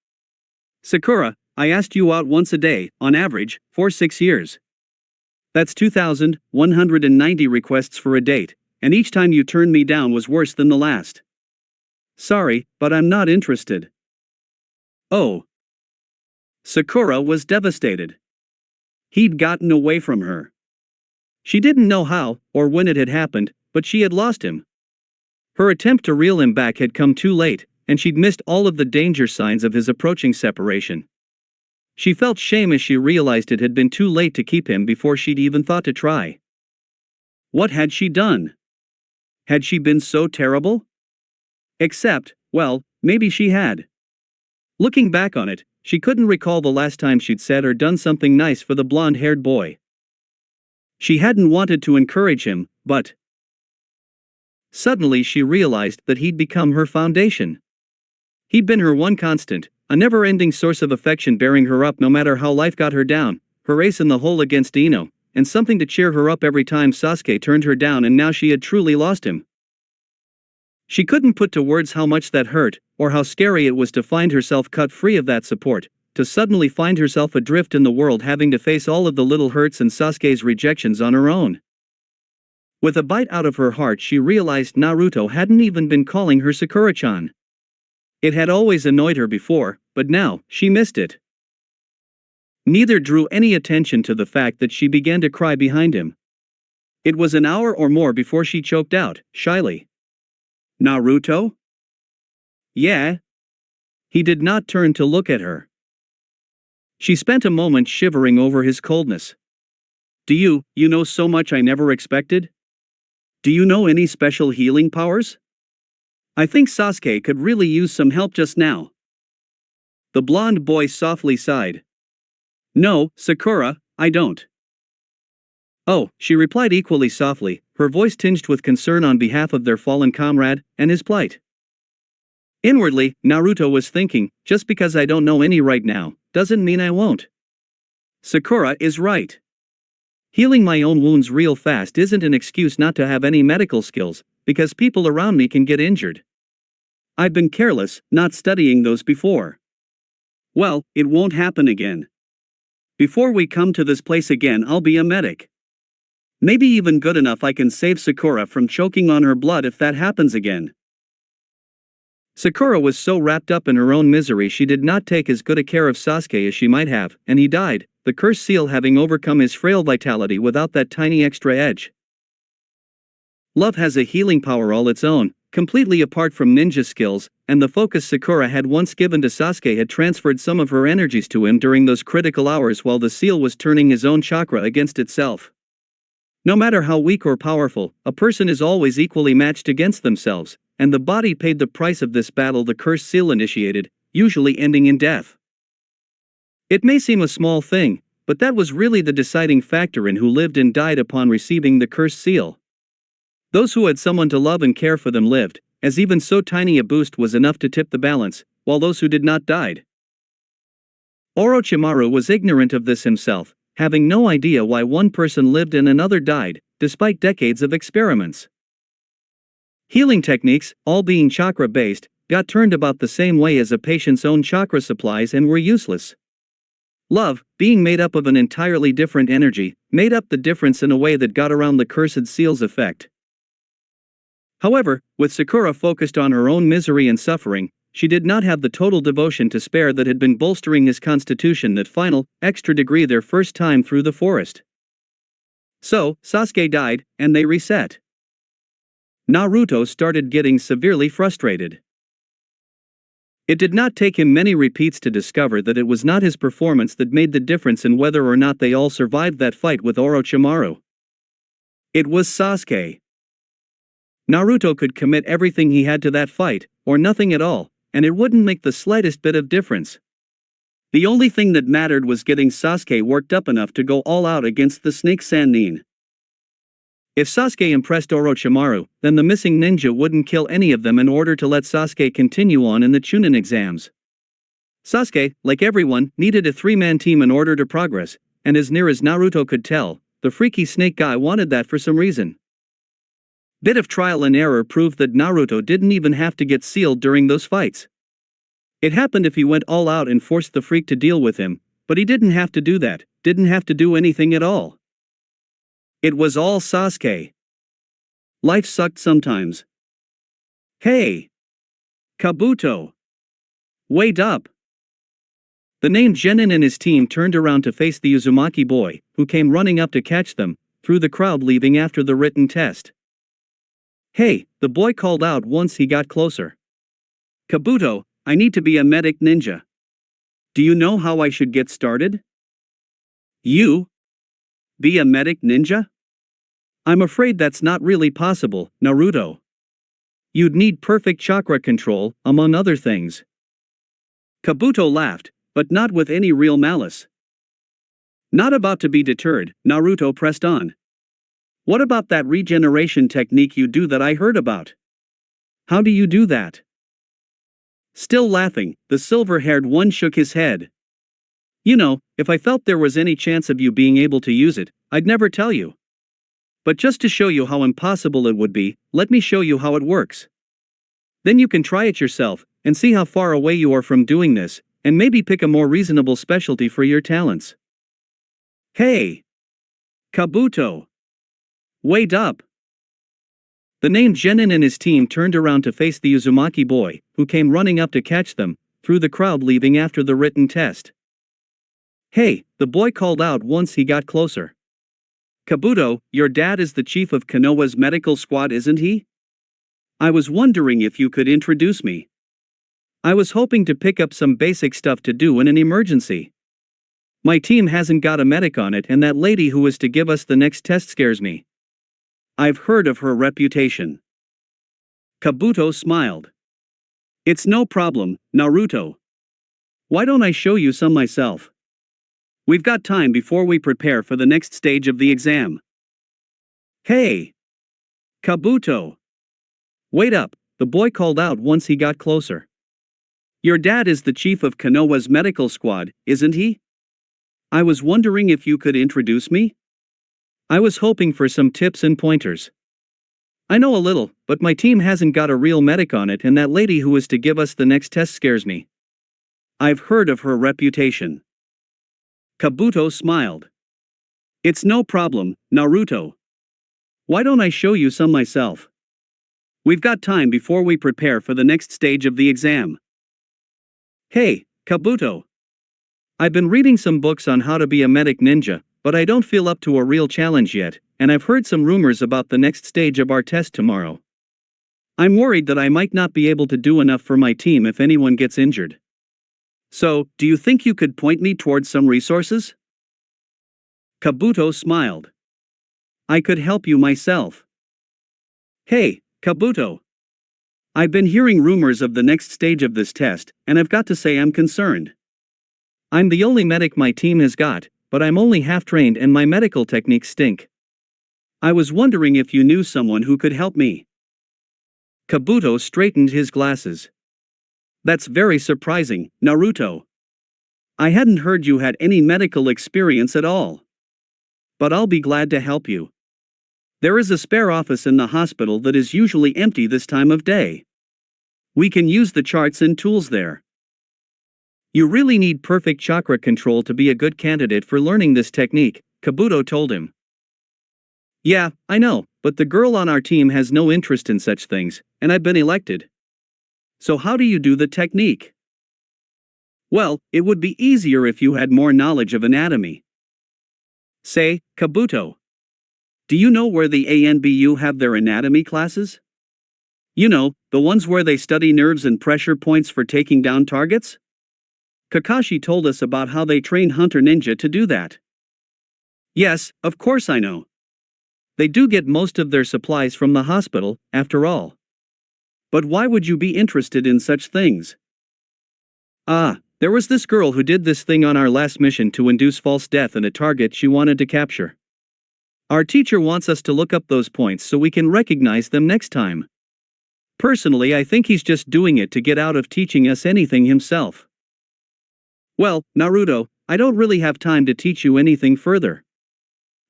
Sakura, I asked you out once a day, on average, for 6 years. That's 2,190 requests for a date, and each time you turned me down was worse than the last. Sorry, but I'm not interested. Oh. Sakura was devastated. He'd gotten away from her. She didn't know how, or when it had happened, but she had lost him. Her attempt to reel him back had come too late, and she'd missed all of the danger signs of his approaching separation. She felt shame as she realized it had been too late to keep him before she'd even thought to try. What had she done? Had she been so terrible? Except, well, maybe she had. Looking back on it, she couldn't recall the last time she'd said or done something nice for the blonde-haired boy. She hadn't wanted to encourage him, but… Suddenly she realized that he'd become her foundation. He'd been her one constant, a never-ending source of affection bearing her up no matter how life got her down, her ace in the hole against Ino, and something to cheer her up every time Sasuke turned her down, and now she had truly lost him. She couldn't put to words how much that hurt, or how scary it was to find herself cut free of that support, to suddenly find herself adrift in the world, having to face all of the little hurts and Sasuke's rejections on her own. With a bite out of her heart, she realized Naruto hadn't even been calling her Sakura-chan. It had always annoyed her before, but now, she missed it. Neither drew any attention to the fact that she began to cry behind him. It was an hour or more before she choked out, shyly. "Naruto?" "Yeah?" He did not turn to look at her. She spent a moment shivering over his coldness. "Do you know so much I never expected? Do you know any special healing powers? I think Sasuke could really use some help just now." The blonde boy softly sighed. "No, Sakura, I don't." "Oh," she replied equally softly, her voice tinged with concern on behalf of their fallen comrade and his plight. Inwardly, Naruto was thinking, just because I don't know any right now, doesn't mean I won't. Sakura is right. Healing my own wounds real fast isn't an excuse not to have any medical skills, because people around me can get injured. I've been careless, not studying those before. Well, it won't happen again. Before we come to this place again, I'll be a medic. Maybe even good enough I can save Sakura from choking on her blood if that happens again." Sakura was so wrapped up in her own misery she did not take as good a care of Sasuke as she might have, and he died, the cursed seal having overcome his frail vitality without that tiny extra edge. Love has a healing power all its own, completely apart from ninja skills, and the focus Sakura had once given to Sasuke had transferred some of her energies to him during those critical hours while the seal was turning his own chakra against itself. No matter how weak or powerful, a person is always equally matched against themselves, and the body paid the price of this battle the cursed seal initiated, usually ending in death. It may seem a small thing, but that was really the deciding factor in who lived and died upon receiving the cursed seal. Those who had someone to love and care for them lived, as even so tiny a boost was enough to tip the balance, while those who did not died. Orochimaru was ignorant of this himself, having no idea why one person lived and another died, despite decades of experiments. Healing techniques, all being chakra-based, got turned about the same way as a patient's own chakra supplies and were useless. Love, being made up of an entirely different energy, made up the difference in a way that got around the cursed seal's effect. However, with Sakura focused on her own misery and suffering, she did not have the total devotion to spare that had been bolstering his constitution that final, extra degree their first time through the forest. So, Sasuke died, and they reset. Naruto started getting severely frustrated. It did not take him many repeats to discover that it was not his performance that made the difference in whether or not they all survived that fight with Orochimaru. It was Sasuke. Naruto could commit everything he had to that fight, or nothing at all, and it wouldn't make the slightest bit of difference. The only thing that mattered was getting Sasuke worked up enough to go all out against the Snake Sannin. If Sasuke impressed Orochimaru, then the missing ninja wouldn't kill any of them in order to let Sasuke continue on in the Chunnin exams. Sasuke, like everyone, needed a three-man team in order to progress, and as near as Naruto could tell, the freaky snake guy wanted that for some reason. Bit of trial and error proved that Naruto didn't even have to get sealed during those fights. It happened if he went all out and forced the freak to deal with him, but he didn't have to do that, didn't have to do anything at all. It was all Sasuke. Life sucked sometimes. Hey! Kabuto! Wait up! The named Chunnin and his team turned around to face the Uzumaki boy, who came running up to catch them, through the crowd leaving after the written test. Hey, the boy called out once he got closer. Kabuto, I need to be a medic ninja. Do you know how I should get started? You? Be a medic ninja? I'm afraid that's not really possible, Naruto. You'd need perfect chakra control, among other things. Kabuto laughed, but not with any real malice. Not about to be deterred, Naruto pressed on. What about that regeneration technique you do that I heard about? How do you do that? Still laughing, the silver-haired one shook his head. You know, if I felt there was any chance of you being able to use it, I'd never tell you. But just to show you how impossible it would be, let me show you how it works. Then you can try it yourself, and see how far away you are from doing this, and maybe pick a more reasonable specialty for your talents. Hey! Kabuto! Wait up! The named Chunnin and his team turned around to face the Uzumaki boy, who came running up to catch them, through the crowd leaving after the written test. Hey, the boy called out once he got closer. Kabuto, your dad is the chief of Konoha's medical squad, isn't he? I was wondering if you could introduce me. I was hoping to pick up some basic stuff to do in an emergency. My team hasn't got a medic on it, and that lady who is to give us the next test scares me. I've heard of her reputation. Kabuto smiled. It's no problem, Naruto. Why don't I show you some myself? We've got time before we prepare for the next stage of the exam. Hey! Kabuto! Wait up, the boy called out once he got closer. Your dad is the chief of Konoha's medical squad, isn't he? I was wondering if you could introduce me? I was hoping for some tips and pointers. I know a little, but my team hasn't got a real medic on it, and that lady who is to give us the next test scares me. I've heard of her reputation. Kabuto smiled. It's no problem, Naruto. Why don't I show you some myself? We've got time before we prepare for the next stage of the exam. Hey, Kabuto. I've been reading some books on how to be a medic ninja, but I don't feel up to a real challenge yet, and I've heard some rumors about the next stage of our test tomorrow. I'm worried that I might not be able to do enough for my team if anyone gets injured. So, do you think you could point me towards some resources? Kabuto smiled. I could help you myself. Hey, Kabuto. I've been hearing rumors of the next stage of this test, and I've got to say I'm concerned. I'm the only medic my team has got, but I'm only half-trained and my medical techniques stink. I was wondering if you knew someone who could help me. Kabuto straightened his glasses. That's very surprising, Naruto. I hadn't heard you had any medical experience at all. But I'll be glad to help you. There is a spare office in the hospital that is usually empty this time of day. We can use the charts and tools there. You really need perfect chakra control to be a good candidate for learning this technique, Kabuto told him. Yeah, I know, but the girl on our team has no interest in such things, and I've been elected. So how do you do the technique? Well, it would be easier if you had more knowledge of anatomy. Say, Kabuto. Do you know where the ANBU have their anatomy classes? You know, the ones where they study nerves and pressure points for taking down targets? Kakashi told us about how they train Hunter Ninja to do that. Yes, of course I know. They do get most of their supplies from the hospital, after all. But why would you be interested in such things? There was this girl who did this thing on our last mission to induce false death in a target she wanted to capture. Our teacher wants us to look up those points so we can recognize them next time. Personally, I think he's just doing it to get out of teaching us anything himself. Well, Naruto, I don't really have time to teach you anything further.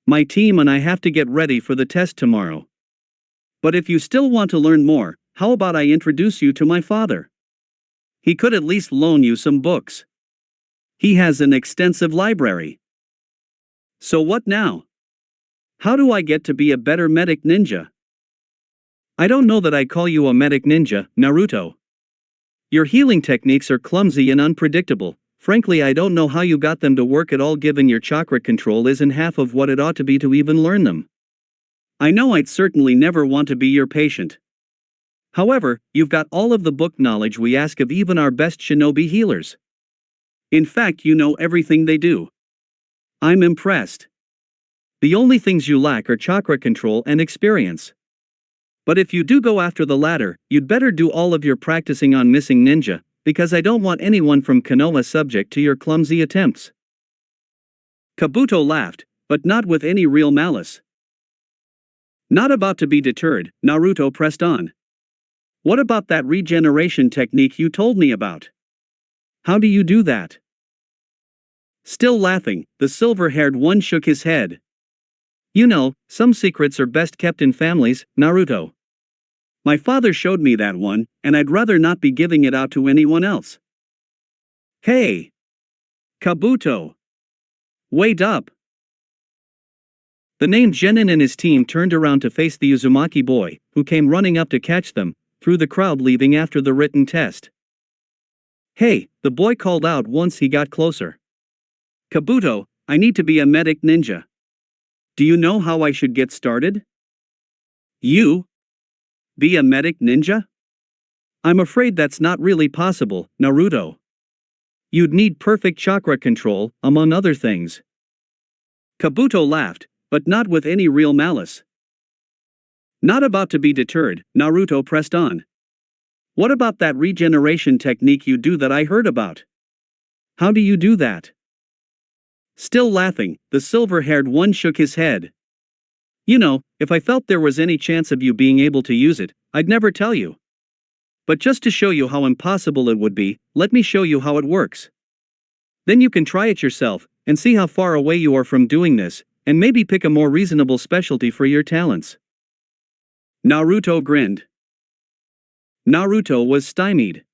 My team and I have to get ready for the test tomorrow. But if you still want to learn more, how about I introduce you to my father? He could at least loan you some books. He has an extensive library. So what now? How do I get to be a better medic ninja? I don't know that I call you a medic ninja, Naruto. Your healing techniques are clumsy and unpredictable. Frankly, I don't know how you got them to work at all, given your chakra control isn't half of what it ought to be to even learn them. I know I'd certainly never want to be your patient. However, you've got all of the book knowledge we ask of even our best shinobi healers. In fact, you know everything they do. I'm impressed. The only things you lack are chakra control and experience. But if you do go after the latter, you'd better do all of your practicing on Missing Ninja, because I don't want anyone from Konoha subject to your clumsy attempts. Kabuto laughed, but not with any real malice. Not about to be deterred, Naruto pressed on. What about that regeneration technique you told me about? How do you do that? Still laughing, the silver-haired one shook his head. You know, some secrets are best kept in families, Naruto. My father showed me that one, and I'd rather not be giving it out to anyone else. Hey! Kabuto! Wait up! The named Chunnin and his team turned around to face the Uzumaki boy, who came running up to catch them, through the crowd leaving after the written test. Hey, the boy called out once he got closer. Kabuto, I need to be a medic ninja. Do you know how I should get started? You? Be a medic ninja? I'm afraid that's not really possible, Naruto. You'd need perfect chakra control, among other things. Kabuto laughed, but not with any real malice. Not about to be deterred, Naruto pressed on. What about that regeneration technique you do that I heard about? How do you do that? Still laughing, the silver-haired one shook his head. You know, if I felt there was any chance of you being able to use it, I'd never tell you. But just to show you how impossible it would be, let me show you how it works. Then you can try it yourself, and see how far away you are from doing this, and maybe pick a more reasonable specialty for your talents. Naruto grinned. Naruto was stymied.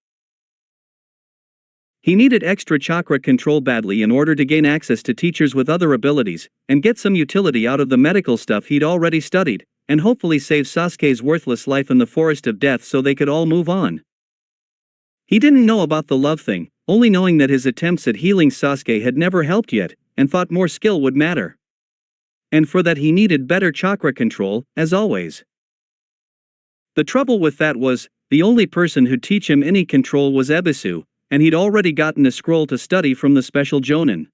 He needed extra chakra control badly in order to gain access to teachers with other abilities, and get some utility out of the medical stuff he'd already studied, and hopefully save Sasuke's worthless life in the Forest of Death so they could all move on. He didn't know about the love thing, only knowing that his attempts at healing Sasuke had never helped yet, and thought more skill would matter. And for that he needed better chakra control, as always. The trouble with that was, the only person who'd teach him any control was Ebisu, and he'd already gotten a scroll to study from the special Jonin.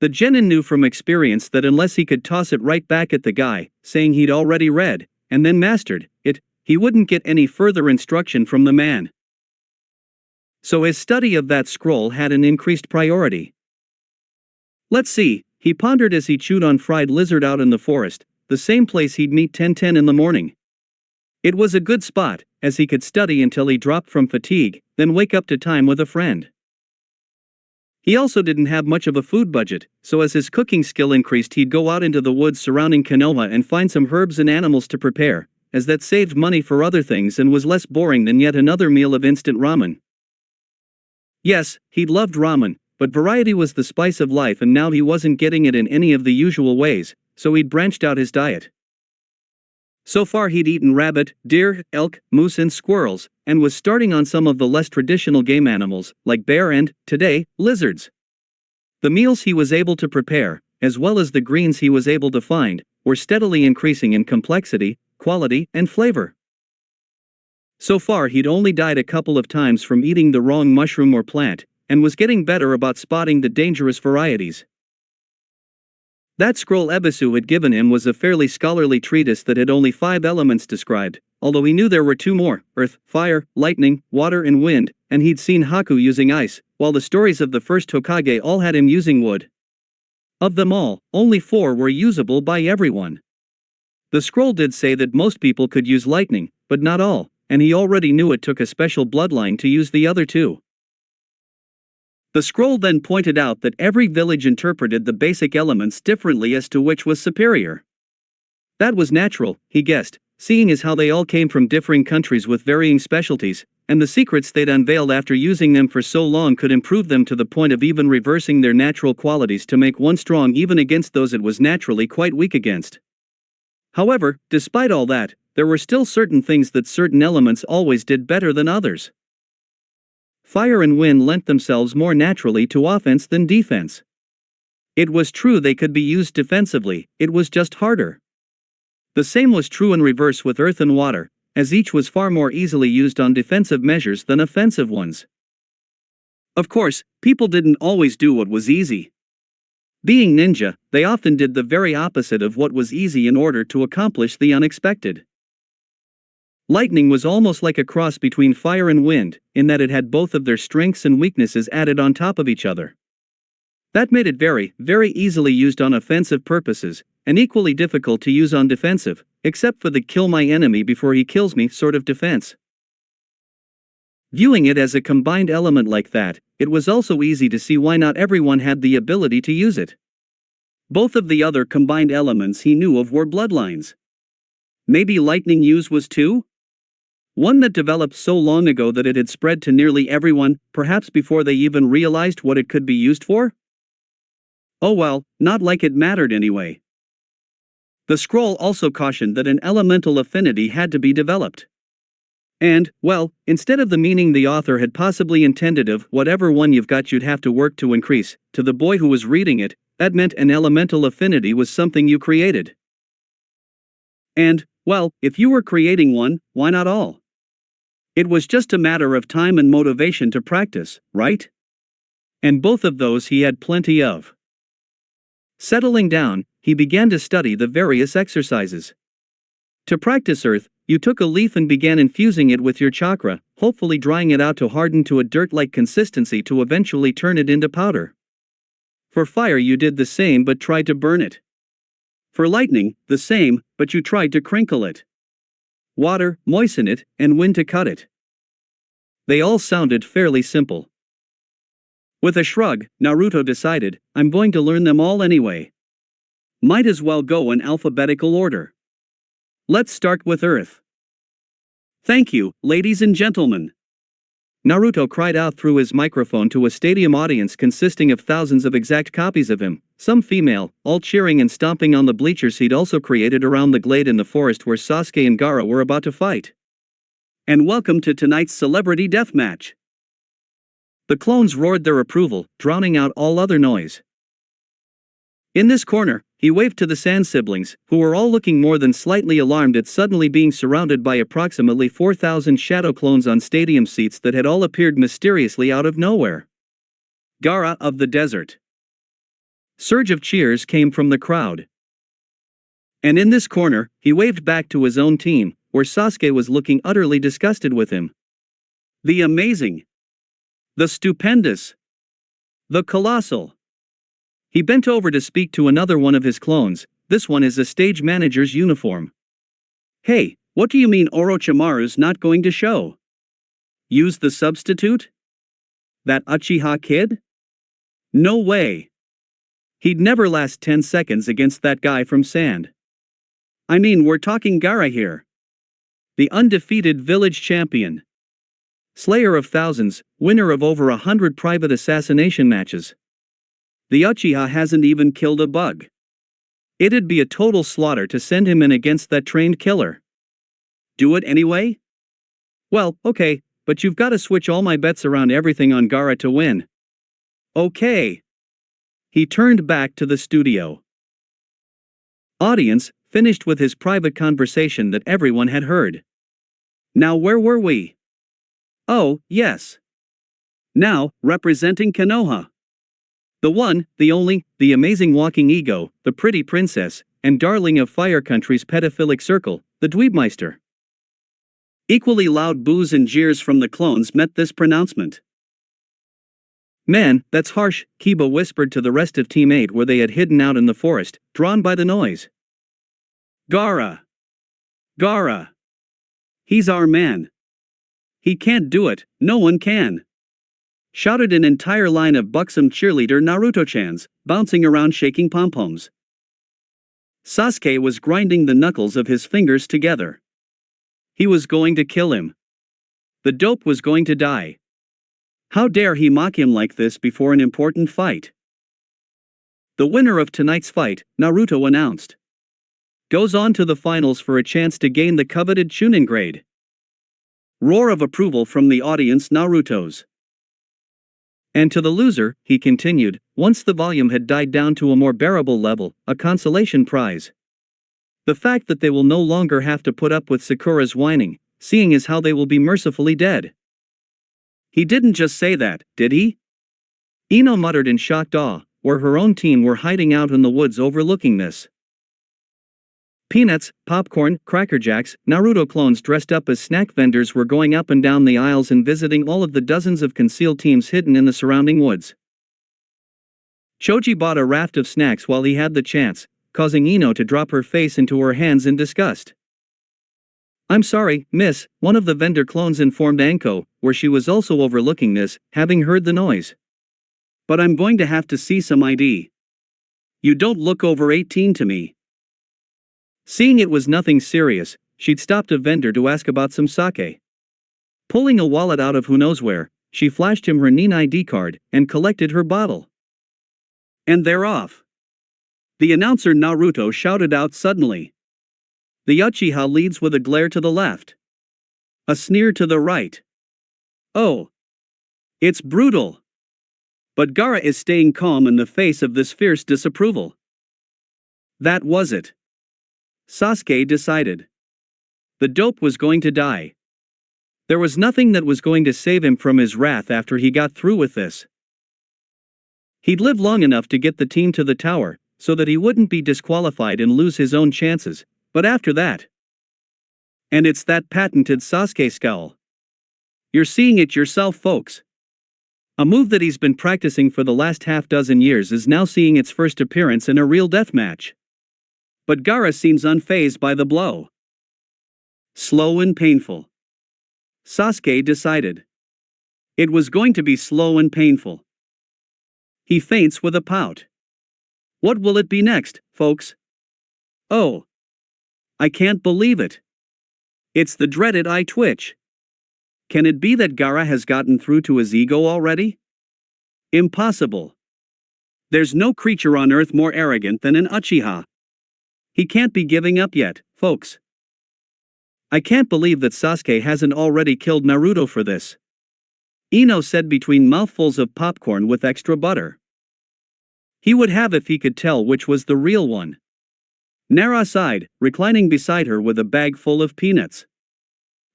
The genin knew from experience that unless he could toss it right back at the guy, saying he'd already read, and then mastered it, he wouldn't get any further instruction from the man. So his study of that scroll had an increased priority. Let's see, he pondered as he chewed on fried lizard out in the forest, the same place he'd meet Tenten in the morning. It was a good spot, as he could study until he dropped from fatigue, then wake up to time with a friend. He also didn't have much of a food budget, so as his cooking skill increased he'd go out into the woods surrounding Konoha and find some herbs and animals to prepare, as that saved money for other things and was less boring than yet another meal of instant ramen. Yes, he'd loved ramen, but variety was the spice of life and now he wasn't getting it in any of the usual ways, so he'd branched out his diet. So far he'd eaten rabbit, deer, elk, moose and squirrels, and was starting on some of the less traditional game animals, like bear and, today, lizards. The meals he was able to prepare, as well as the greens he was able to find, were steadily increasing in complexity, quality, and flavor. So far he'd only died a couple of times from eating the wrong mushroom or plant, and was getting better about spotting the dangerous varieties. That scroll Ebisu had given him was a fairly scholarly treatise that had only 5 elements described, although he knew there were 2 more, earth, fire, lightning, water and wind, and he'd seen Haku using ice, while the stories of the first Hokage all had him using wood. Of them all, only 4 were usable by everyone. The scroll did say that most people could use lightning, but not all, and he already knew it took a special bloodline to use the other 2. The scroll then pointed out that every village interpreted the basic elements differently as to which was superior. That was natural, he guessed, seeing as how they all came from differing countries with varying specialties, and the secrets they'd unveiled after using them for so long could improve them to the point of even reversing their natural qualities to make one strong even against those it was naturally quite weak against. However, despite all that, there were still certain things that certain elements always did better than others. Fire and wind lent themselves more naturally to offense than defense. It was true they could be used defensively, it was just harder. The same was true in reverse with earth and water, as each was far more easily used on defensive measures than offensive ones. Of course, people didn't always do what was easy. Being ninja, they often did the very opposite of what was easy in order to accomplish the unexpected. Lightning was almost like a cross between fire and wind, in that it had both of their strengths and weaknesses added on top of each other. That made it very, very easily used on offensive purposes, and equally difficult to use on defensive, except for the kill my enemy before he kills me sort of defense. Viewing it as a combined element like that, it was also easy to see why not everyone had the ability to use it. Both of the other combined elements he knew of were bloodlines. Maybe lightning use was too? One that developed so long ago that it had spread to nearly everyone, perhaps before they even realized what it could be used for? Oh well, not like it mattered anyway. The scroll also cautioned that an elemental affinity had to be developed. And, well, instead of the meaning the author had possibly intended of whatever one you've got you'd have to work to increase, to the boy who was reading it, that meant an elemental affinity was something you created. And, well, if you were creating one, why not all? It was just a matter of time and motivation to practice, right? And both of those he had plenty of. Settling down, he began to study the various exercises. To practice earth, you took a leaf and began infusing it with your chakra, hopefully drying it out to harden to a dirt-like consistency to eventually turn it into powder. For fire you did the same but tried to burn it. For lightning, the same, but you tried to crinkle it. Water, moisten it, and wind to cut it. They all sounded fairly simple. With a shrug, Naruto decided, I'm going to learn them all anyway. Might as well go in alphabetical order. Let's start with Earth. Thank you, ladies and gentlemen. Naruto cried out through his microphone to a stadium audience consisting of thousands of exact copies of him, some female, all cheering and stomping on the bleachers he'd also created around the glade in the forest where Sasuke and Gaara were about to fight. And welcome to tonight's celebrity deathmatch. The clones roared their approval, drowning out all other noise. In this corner, he waved to the Sand siblings, who were all looking more than slightly alarmed at suddenly being surrounded by approximately 4,000 shadow clones on stadium seats that had all appeared mysteriously out of nowhere. Gaara of the desert. Surge of cheers came from the crowd. And in this corner, he waved back to his own team, where Sasuke was looking utterly disgusted with him. The amazing. The stupendous. The colossal. He bent over to speak to another one of his clones. This one is a stage manager's uniform. Hey, what do you mean Orochimaru's not going to show? Use the substitute? That Uchiha kid? No way. He'd never last 10 seconds against that guy from Sand. I mean, we're talking Gaara here. The undefeated village champion. Slayer of thousands, winner of over 100 private assassination matches. The Uchiha hasn't even killed a bug. It'd be a total slaughter to send him in against that trained killer. Do it anyway? Well, okay, but you've got to switch all my bets around everything on Gaara to win. Okay. He turned back to the studio. Audience, finished with his private conversation that everyone had heard. Now where were we? Oh, yes. Now, representing Konoha. The one, the only, the amazing walking ego, the pretty princess, and darling of Fire Country's pedophilic circle, the Dweebmeister. Equally loud boos and jeers from the clones met this pronouncement. Man, that's harsh, Kiba whispered to the rest of Team 8 where they had hidden out in the forest, drawn by the noise. Gaara. Gaara. He's our man. He can't do it, no one can. Shouted an entire line of buxom cheerleader Naruto-chans, bouncing around shaking pom-poms. Sasuke was grinding the knuckles of his fingers together. He was going to kill him. The dope was going to die. How dare he mock him like this before an important fight? The winner of tonight's fight, Naruto announced, goes on to the finals for a chance to gain the coveted Chunnin grade. Roar of approval from the audience. Naruto's. And to the loser, he continued, once the volume had died down to a more bearable level, a consolation prize. The fact that they will no longer have to put up with Sakura's whining, seeing as how they will be mercifully dead. He didn't just say that, did he? Ino muttered in shocked awe, where her own team were hiding out in the woods overlooking this. Peanuts, popcorn, Cracker Jacks, Naruto clones dressed up as snack vendors were going up and down the aisles and visiting all of the dozens of concealed teams hidden in the surrounding woods. Choji bought a raft of snacks while he had the chance, causing Ino to drop her face into her hands in disgust. I'm sorry, miss, one of the vendor clones informed Anko, where she was also overlooking this, having heard the noise. But I'm going to have to see some ID. You don't look over 18 to me. Seeing it was nothing serious, she'd stopped a vendor to ask about some sake. Pulling a wallet out of who knows where, she flashed him her Nin ID card and collected her bottle. And they're off. The announcer Naruto shouted out suddenly. The Uchiha leads with a glare to the left. A sneer to the right. Oh. It's brutal. But Gaara is staying calm in the face of this fierce disapproval. That was it. Sasuke decided. The dope was going to die. There was nothing that was going to save him from his wrath after he got through with this. He'd lived long enough to get the team to the tower, so that he wouldn't be disqualified and lose his own chances, but after that. And it's that patented Sasuke scowl. You're seeing it yourself, folks. A move that he's been practicing for the last half-dozen years is now seeing its first appearance in a real deathmatch. But Gaara seems unfazed by the blow. Slow and painful. Sasuke decided. It was going to be slow and painful. He feints with a pout. What will it be next, folks? Oh. I can't believe it. It's the dreaded eye twitch. Can it be that Gaara has gotten through to his ego already? Impossible. There's no creature on earth more arrogant than an Uchiha. He can't be giving up yet, folks. I can't believe that Sasuke hasn't already killed Naruto for this. Ino said between mouthfuls of popcorn with extra butter. He would have if he could tell which was the real one. Nara sighed, reclining beside her with a bag full of peanuts.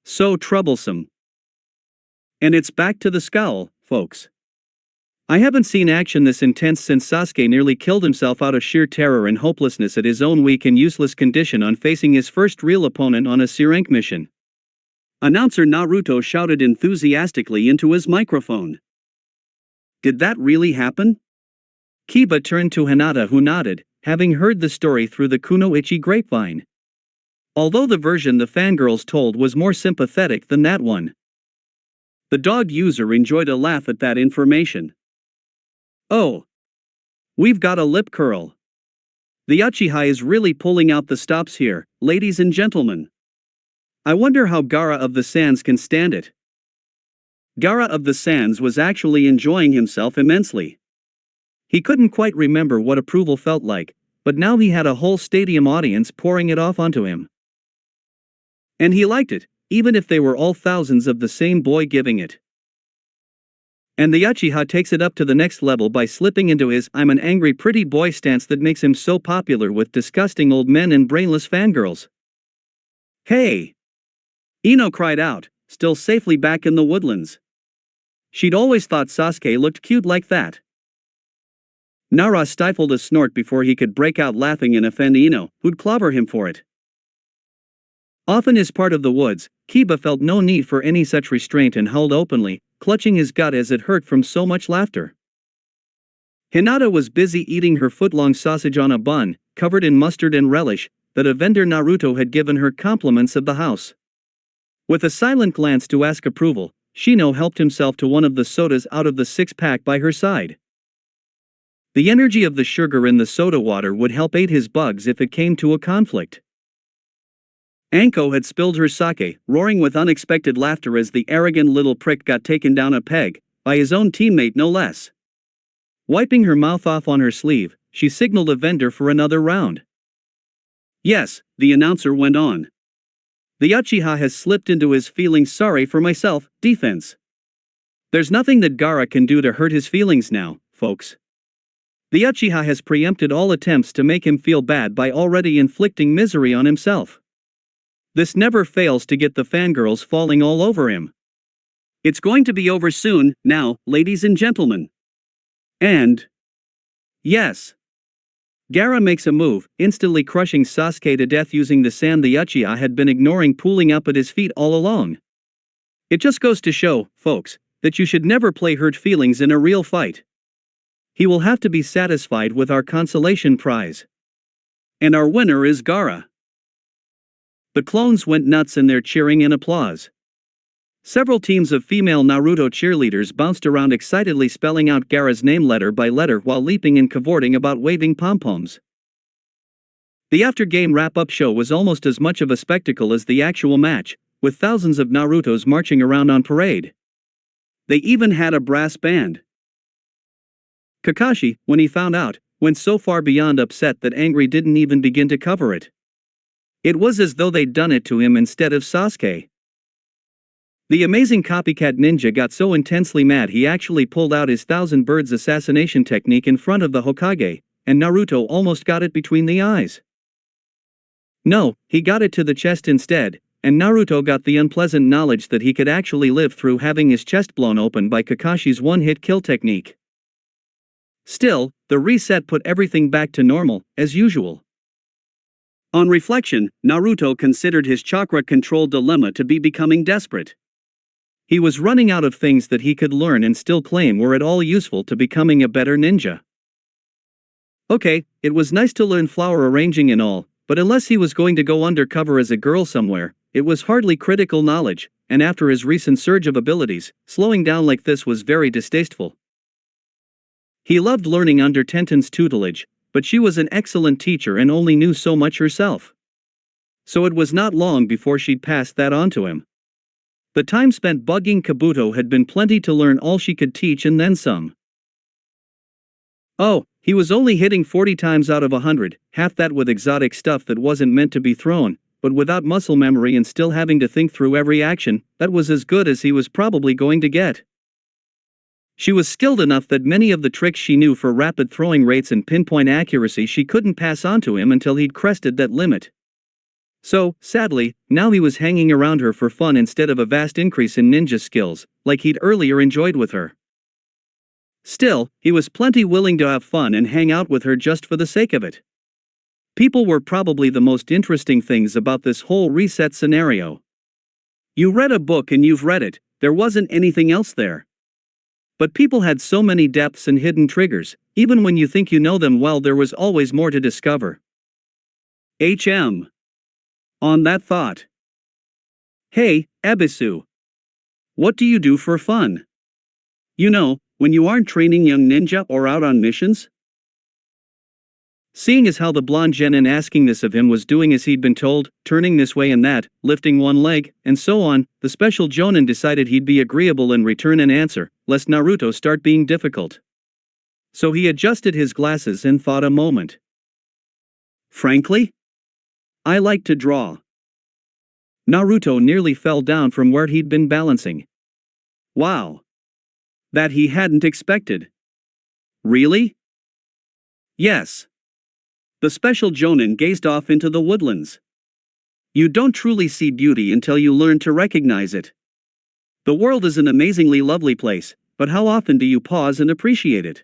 So troublesome. And it's back to the scowl, folks. I haven't seen action this intense since Sasuke nearly killed himself out of sheer terror and hopelessness at his own weak and useless condition on facing his first real opponent on a C-rank mission. Announcer Naruto shouted enthusiastically into his microphone. Did that really happen? Kiba turned to Hinata, who nodded, having heard the story through the Kunoichi grapevine. Although the version the fangirls told was more sympathetic than that one. The dog user enjoyed a laugh at that information. Oh. We've got a lip curl. The Uchiha is really pulling out the stops here, ladies and gentlemen. I wonder how Gaara of the Sands can stand it. Gaara of the Sands was actually enjoying himself immensely. He couldn't quite remember what approval felt like, but now he had a whole stadium audience pouring it off onto him. And he liked it, even if they were all thousands of the same boy giving it. And the Uchiha takes it up to the next level by slipping into his "I'm an angry pretty boy" stance that makes him so popular with disgusting old men and brainless fangirls. Hey! Ino cried out, still safely back in the woodlands. She'd always thought Sasuke looked cute like that. Nara stifled a snort before he could break out laughing and offend Ino, who'd clobber him for it. Off in his part of the woods, Kiba felt no need for any such restraint and howled openly, clutching his gut as it hurt from so much laughter. Hinata was busy eating her foot-long sausage on a bun, covered in mustard and relish, that a vendor Naruto had given her compliments of the house. With a silent glance to ask approval, Shino helped himself to one of the sodas out of the six-pack by her side. The energy of the sugar in the soda water would help aid his bugs if it came to a conflict. Anko had spilled her sake, roaring with unexpected laughter as the arrogant little prick got taken down a peg, by his own teammate no less. Wiping her mouth off on her sleeve, she signaled a vendor for another round. Yes, the announcer went on. The Uchiha has slipped into his "feeling sorry for myself" defense. There's nothing that Gaara can do to hurt his feelings now, folks. The Uchiha has preempted all attempts to make him feel bad by already inflicting misery on himself. This never fails to get the fangirls falling all over him. It's going to be over soon, now, ladies and gentlemen. And... yes. Gaara makes a move, instantly crushing Sasuke to death using the sand the Uchiha had been ignoring pooling up at his feet all along. It just goes to show, folks, that you should never play hurt feelings in a real fight. He will have to be satisfied with our consolation prize. And our winner is Gaara. The clones went nuts in their cheering and applause. Several teams of female Naruto cheerleaders bounced around excitedly spelling out Gaara's name letter by letter while leaping and cavorting about waving pom-poms. The after-game wrap-up show was almost as much of a spectacle as the actual match, with thousands of Narutos marching around on parade. They even had a brass band. Kakashi, when he found out, went so far beyond upset that angry didn't even begin to cover it. It was as though they'd done it to him instead of Sasuke. The amazing copycat ninja got so intensely mad he actually pulled out his thousand birds assassination technique in front of the Hokage, and Naruto almost got it between the eyes. No, he got it to the chest instead, and Naruto got the unpleasant knowledge that he could actually live through having his chest blown open by Kakashi's one-hit kill technique. Still, the reset put everything back to normal, as usual. On reflection, Naruto considered his chakra control dilemma to be becoming desperate. He was running out of things that he could learn and still claim were at all useful to becoming a better ninja. Okay, it was nice to learn flower arranging and all, but unless he was going to go undercover as a girl somewhere, it was hardly critical knowledge, and after his recent surge of abilities, slowing down like this was very distasteful. He loved learning under Tenten's tutelage, but she was an excellent teacher and only knew so much herself. So it was not long before she'd pass that on to him. The time spent bugging Kabuto had been plenty to learn all she could teach and then some. Oh, he was only hitting 40 times out of 100, half that with exotic stuff that wasn't meant to be thrown, but without muscle memory and still having to think through every action, that was as good as he was probably going to get. She was skilled enough that many of the tricks she knew for rapid throwing rates and pinpoint accuracy she couldn't pass on to him until he'd crested that limit. So, sadly, now he was hanging around her for fun instead of a vast increase in ninja skills, like he'd earlier enjoyed with her. Still, he was plenty willing to have fun and hang out with her just for the sake of it. People were probably the most interesting things about this whole reset scenario. You read a book and you've read it, there wasn't anything else there. But people had so many depths and hidden triggers, even when you think you know them well there was always more to discover. On that thought. Hey, Ebisu. What do you do for fun? You know, when you aren't training young ninja or out on missions? Seeing as how the blonde genin asking this of him was doing as he'd been told, turning this way and that, lifting one leg, and so on, the special jonin decided he'd be agreeable and return an answer, lest Naruto start being difficult. So he adjusted his glasses and thought a moment. Frankly? I like to draw. Naruto nearly fell down from where he'd been balancing. Wow. That he hadn't expected. Really? Yes. The special jonin gazed off into the woodlands. You don't truly see beauty until you learn to recognize it. The world is an amazingly lovely place, but how often do you pause and appreciate it?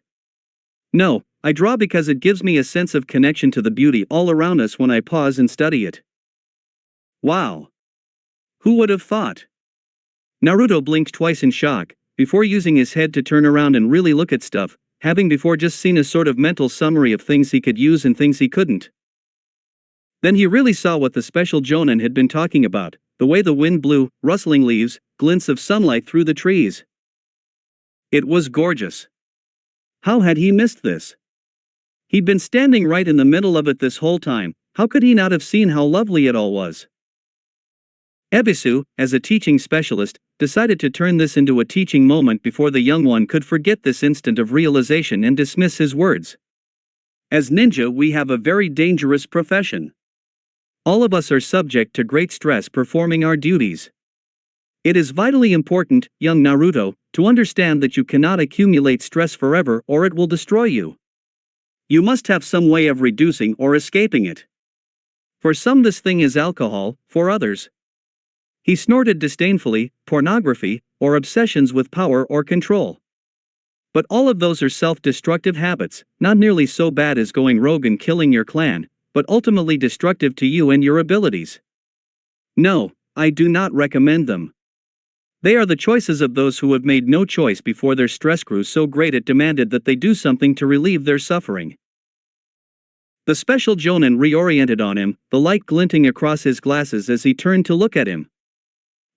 No, I draw because it gives me a sense of connection to the beauty all around us when I pause and study it. Wow. Who would have thought? Naruto blinked twice in shock, before using his head to turn around and really look at stuff, having before just seen a sort of mental summary of things he could use and things he couldn't. Then he really saw what the special jonin had been talking about, the way the wind blew, rustling leaves, glints of sunlight through the trees. It was gorgeous. How had he missed this? He'd been standing right in the middle of it this whole time, how could he not have seen how lovely it all was? Ebisu, as a teaching specialist, decided to turn this into a teaching moment before the young one could forget this instant of realization and dismiss his words. As ninja, we have a very dangerous profession. All of us are subject to great stress performing our duties. It is vitally important, young Naruto, to understand that you cannot accumulate stress forever or it will destroy you. You must have some way of reducing or escaping it. For some this thing is alcohol, for others. He snorted disdainfully, pornography, or obsessions with power or control. But all of those are self-destructive habits, not nearly so bad as going rogue and killing your clan, but ultimately destructive to you and your abilities. No, I do not recommend them. They are the choices of those who have made no choice before their stress grew so great it demanded that they do something to relieve their suffering. The special jonin reoriented on him, the light glinting across his glasses as he turned to look at him.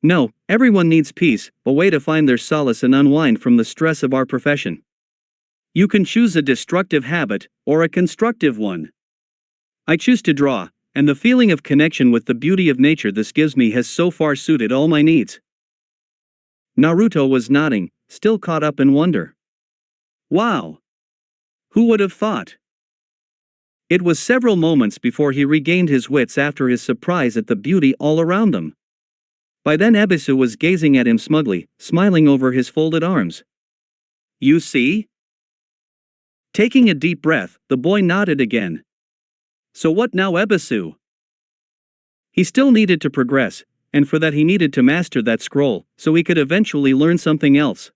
No, everyone needs peace, a way to find their solace and unwind from the stress of our profession. You can choose a destructive habit, or a constructive one. I choose to draw, and the feeling of connection with the beauty of nature this gives me has so far suited all my needs." Naruto was nodding, still caught up in wonder. Wow! Who would have thought? It was several moments before he regained his wits after his surprise at the beauty all around them. By then Ebisu was gazing at him smugly, smiling over his folded arms. "You see?" Taking a deep breath, the boy nodded again. "So what now, Ebisu?" He still needed to progress, and for that he needed to master that scroll, so he could eventually learn something else.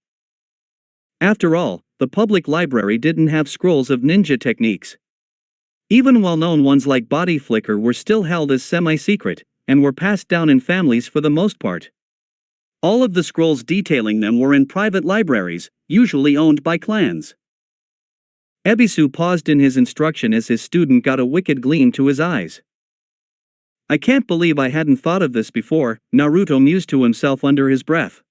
After all, the public library didn't have scrolls of ninja techniques. Even well-known ones like body flicker were still held as semi-secret, and were passed down in families for the most part. All of the scrolls detailing them were in private libraries, usually owned by clans. Ebisu paused in his instruction as his student got a wicked gleam to his eyes. "I can't believe I hadn't thought of this before," Naruto mused to himself under his breath.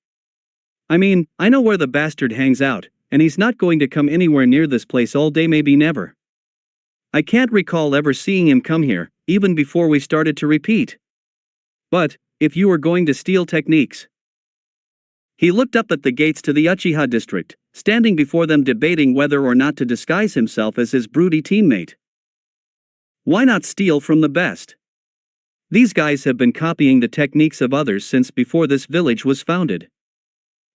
"I mean, I know where the bastard hangs out, and he's not going to come anywhere near this place all day, maybe never. I can't recall ever seeing him come here, even before we started to repeat. But, if you were going to steal techniques..." He looked up at the gates to the Uchiha district, standing before them debating whether or not to disguise himself as his broody teammate. Why not steal from the best? These guys have been copying the techniques of others since before this village was founded.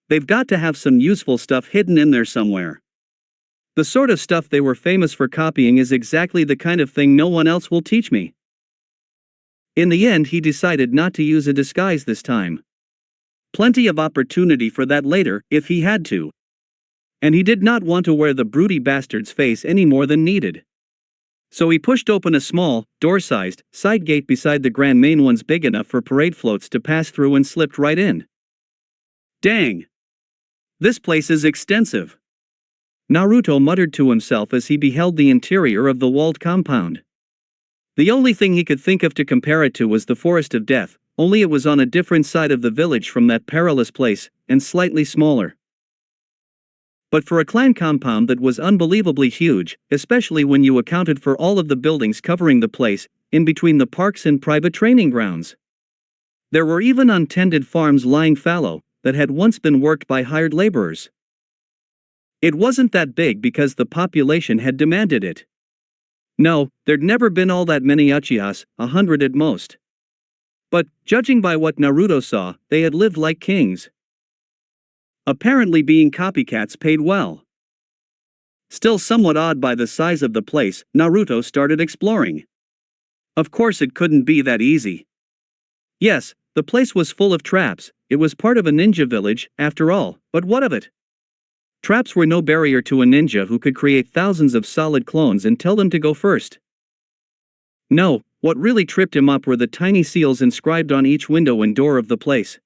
They've got to have some useful stuff hidden in there somewhere. The sort of stuff they were famous for copying is exactly the kind of thing no one else will teach me. In the end, he decided not to use a disguise this time. Plenty of opportunity for that later, if he had to. And he did not want to wear the broody bastard's face any more than needed. So he pushed open a small, door-sized, side gate beside the grand main ones big enough for parade floats to pass through and slipped right in. Dang! This place is extensive. Naruto muttered to himself as he beheld the interior of the walled compound. The only thing he could think of to compare it to was the Forest of Death, only it was on a different side of the village from that perilous place, and slightly smaller. But for a clan compound that was unbelievably huge, especially when you accounted for all of the buildings covering the place, in between the parks and private training grounds. There were even untended farms lying fallow, that had once been worked by hired laborers. It wasn't that big because the population had demanded it. No, there'd never been all that many Uchihas, 100 at most. But, judging by what Naruto saw, they had lived like kings. Apparently being copycats paid well. Still somewhat awed by the size of the place, Naruto started exploring. Of course it couldn't be that easy. Yes, the place was full of traps, it was part of a ninja village, after all, but what of it? Traps were no barrier to a ninja who could create thousands of solid clones and tell them to go first. No, what really tripped him up were the tiny seals inscribed on each window and door of the place.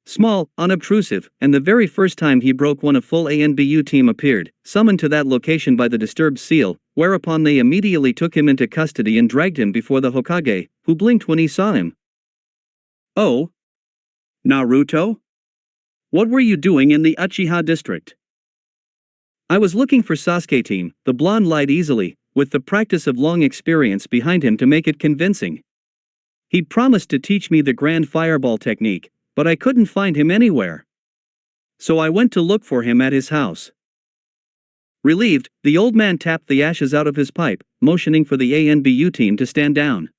Small, unobtrusive, and the very first time he broke one a full ANBU team appeared, summoned to that location by the disturbed seal, whereupon they immediately took him into custody and dragged him before the Hokage, who blinked when he saw him. "Oh? Naruto? What were you doing in the Uchiha district?" "I was looking for Sasuke team," the blonde lied easily, with the practice of long experience behind him to make it convincing. "He'd promised to teach me the grand fireball technique, but I couldn't find him anywhere. So I went to look for him at his house." Relieved, the old man tapped the ashes out of his pipe, motioning for the ANBU team to stand down.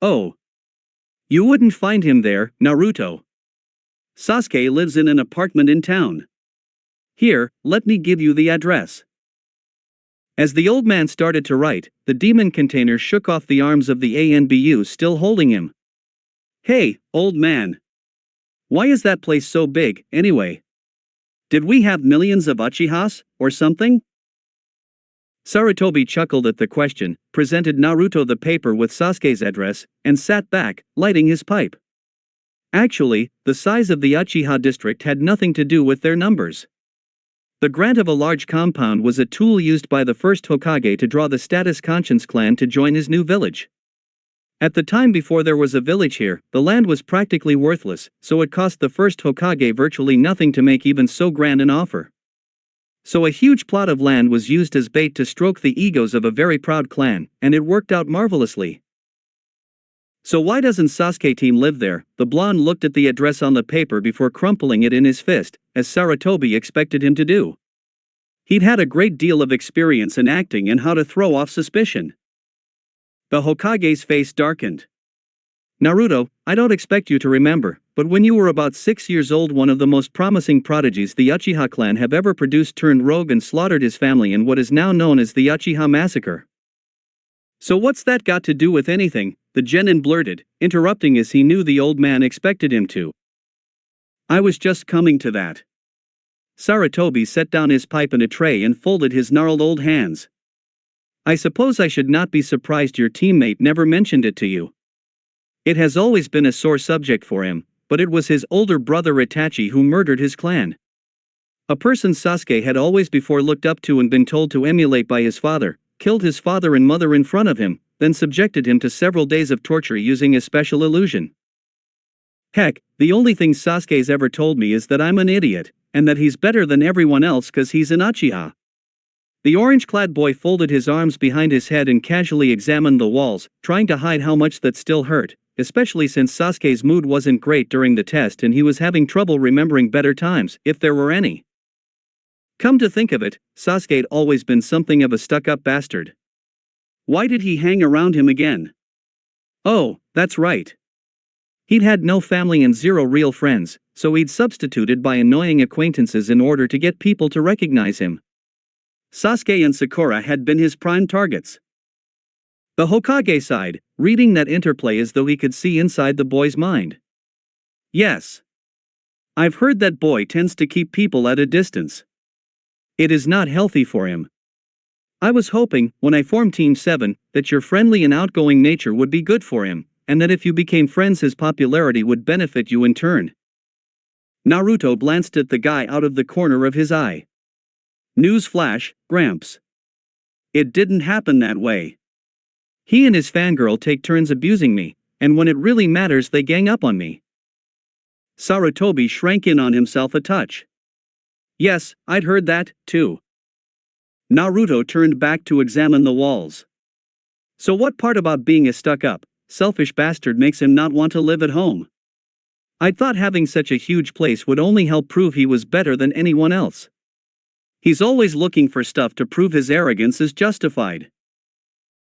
"Oh. You wouldn't find him there, Naruto. Sasuke lives in an apartment in town. Here, let me give you the address." As the old man started to write, the demon container shook off the arms of the ANBU still holding him. "Hey, old man. Why is that place so big, anyway? Did we have millions of Uchihas, or something?" Sarutobi chuckled at the question, presented Naruto the paper with Sasuke's address, and sat back, lighting his pipe. Actually, the size of the Uchiha district had nothing to do with their numbers. The grant of a large compound was a tool used by the first Hokage to draw the status Conscience clan to join his new village. At the time before there was a village here, the land was practically worthless, so it cost the first Hokage virtually nothing to make even so grand an offer. So a huge plot of land was used as bait to stroke the egos of a very proud clan, and it worked out marvelously. So why doesn't Sasuke team live there? The blonde looked at the address on the paper before crumpling it in his fist, as Sarutobi expected him to do. He'd had a great deal of experience in acting and how to throw off suspicion. The Hokage's face darkened. Naruto, I don't expect you to remember, but when you were about 6 years old, one of the most promising prodigies the Uchiha clan have ever produced turned rogue and slaughtered his family in what is now known as the Uchiha Massacre. So what's that got to do with anything? The genin blurted, interrupting as he knew the old man expected him to. I was just coming to that. Sarutobi set down his pipe in a tray and folded his gnarled old hands. I suppose I should not be surprised your teammate never mentioned it to you. It has always been a sore subject for him, but it was his older brother Itachi who murdered his clan. A person Sasuke had always before looked up to and been told to emulate by his father, killed his father and mother in front of him, then subjected him to several days of torture using a special illusion. Heck, the only thing Sasuke's ever told me is that I'm an idiot, and that he's better than everyone else cause he's an Uchiha. The orange-clad boy folded his arms behind his head and casually examined the walls, trying to hide how much that still hurt, especially since Sasuke's mood wasn't great during the test and he was having trouble remembering better times, if there were any. Come to think of it, Sasuke'd always been something of a stuck-up bastard. Why did he hang around him again? Oh, that's right. He'd had no family and zero real friends, so he'd substituted by annoying acquaintances in order to get people to recognize him. Sasuke and Sakura had been his prime targets. The Hokage sighed, reading that interplay as though he could see inside the boy's mind. Yes. I've heard that boy tends to keep people at a distance. It is not healthy for him. I was hoping, when I formed Team 7, that your friendly and outgoing nature would be good for him, and that if you became friends his popularity would benefit you in turn. Naruto glanced at the guy out of the corner of his eye. News flash, Gramps. It didn't happen that way. He and his fangirl take turns abusing me, and when it really matters they gang up on me. Sarutobi shrank in on himself a touch. Yes, I'd heard that, too. Naruto turned back to examine the walls. So what part about being a stuck-up, selfish bastard makes him not want to live at home? I'd thought having such a huge place would only help prove he was better than anyone else. He's always looking for stuff to prove his arrogance is justified.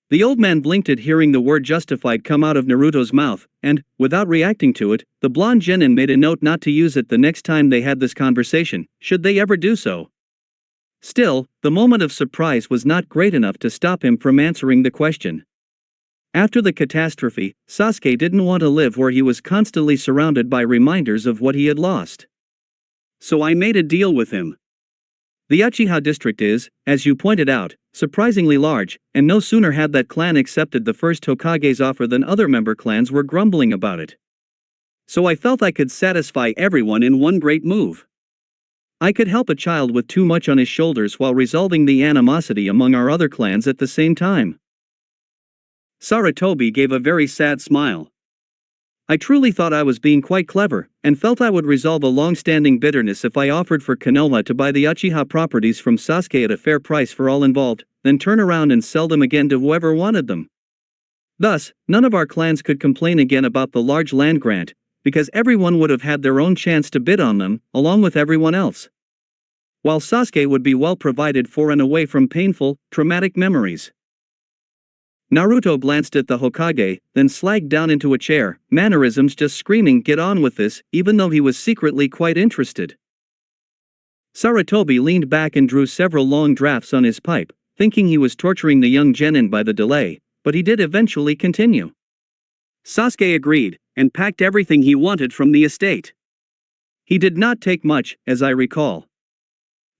The old man blinked at hearing the word justified come out of Naruto's mouth, and, without reacting to it, the blonde genin made a note not to use it the next time they had this conversation, should they ever do so. Still, the moment of surprise was not great enough to stop him from answering the question. After the catastrophe, Sasuke didn't want to live where he was constantly surrounded by reminders of what he had lost. So I made a deal with him. The Uchiha district is, as you pointed out, surprisingly large, and no sooner had that clan accepted the first Hokage's offer than other member clans were grumbling about it. So I felt I could satisfy everyone in one great move. I could help a child with too much on his shoulders while resolving the animosity among our other clans at the same time. Sarutobi gave a very sad smile. I truly thought I was being quite clever, and felt I would resolve a long-standing bitterness if I offered for Konoha to buy the Uchiha properties from Sasuke at a fair price for all involved, then turn around and sell them again to whoever wanted them. Thus, none of our clans could complain again about the large land grant, because everyone would have had their own chance to bid on them, along with everyone else. While Sasuke would be well provided for and away from painful, traumatic memories. Naruto glanced at the Hokage, then slagged down into a chair, mannerisms just screaming get on with this, even though he was secretly quite interested. Sarutobi leaned back and drew several long drafts on his pipe, thinking he was torturing the young genin by the delay, but he did eventually continue. Sasuke agreed, and packed everything he wanted from the estate. He did not take much, as I recall.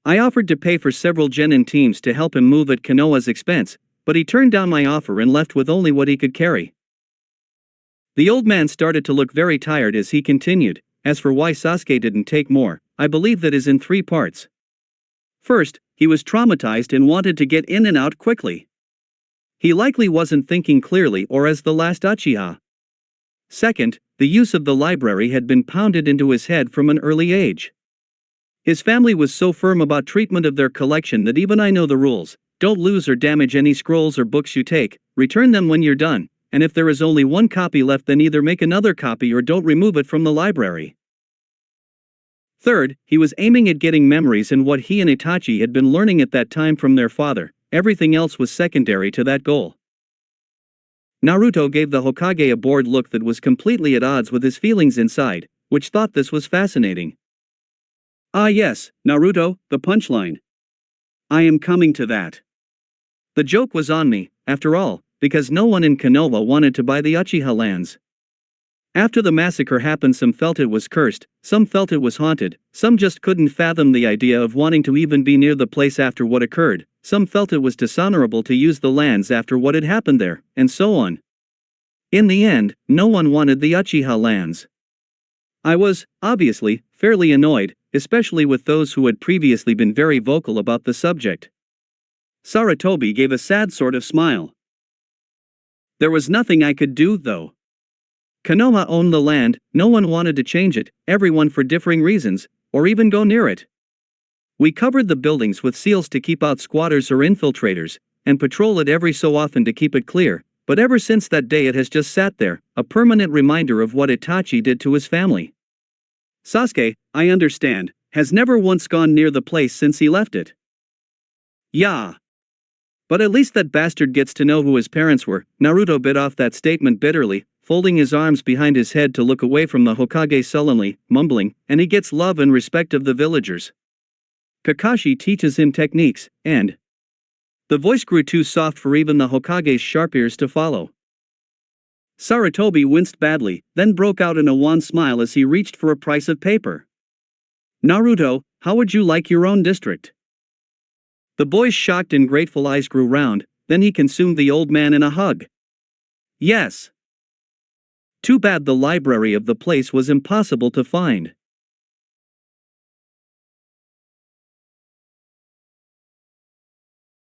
I offered to pay for several genin teams to help him move at Konoha's expense, but he turned down my offer and left with only what he could carry. The old man started to look very tired as he continued. As for why Sasuke didn't take more, I believe that is in 3 parts. First, he was traumatized and wanted to get in and out quickly. He likely wasn't thinking clearly or as the last Uchiha. Second, the use of the library had been pounded into his head from an early age. His family was so firm about treatment of their collection that even I know the rules. Don't lose or damage any scrolls or books you take, return them when you're done, and if there is only one copy left, then either make another copy or don't remove it from the library. Third, he was aiming at getting memories and what he and Itachi had been learning at that time from their father. Everything else was secondary to that goal. Naruto gave the Hokage a bored look that was completely at odds with his feelings inside, which thought this was fascinating. Ah yes, Naruto, the punchline. I am coming to that. The joke was on me, after all, because no one in Konoha wanted to buy the Uchiha lands. After the massacre happened, some felt it was cursed, some felt it was haunted, some just couldn't fathom the idea of wanting to even be near the place after what occurred, some felt it was dishonorable to use the lands after what had happened there, and so on. In the end, no one wanted the Uchiha lands. I was, obviously, fairly annoyed, especially with those who had previously been very vocal about the subject. Sarutobi gave a sad sort of smile. There was nothing I could do, though. Konoha owned the land, no one wanted to change it, everyone for differing reasons, or even go near it. We covered the buildings with seals to keep out squatters or infiltrators, and patrol it every so often to keep it clear, but ever since that day it has just sat there, a permanent reminder of what Itachi did to his family. Sasuke, I understand, has never once gone near the place since he left it. Yeah. But at least that bastard gets to know who his parents were. Naruto bit off that statement bitterly, folding his arms behind his head to look away from the Hokage sullenly, mumbling, and he gets love and respect of the villagers. Kakashi teaches him techniques, and the voice grew too soft for even the Hokage's sharp ears to follow. Sarutobi winced badly, then broke out in a wan smile as he reached for a price of paper. Naruto, how would you like your own district? The boy's shocked and grateful eyes grew round, then he consumed the old man in a hug. Yes. Too bad the library of the place was impossible to find.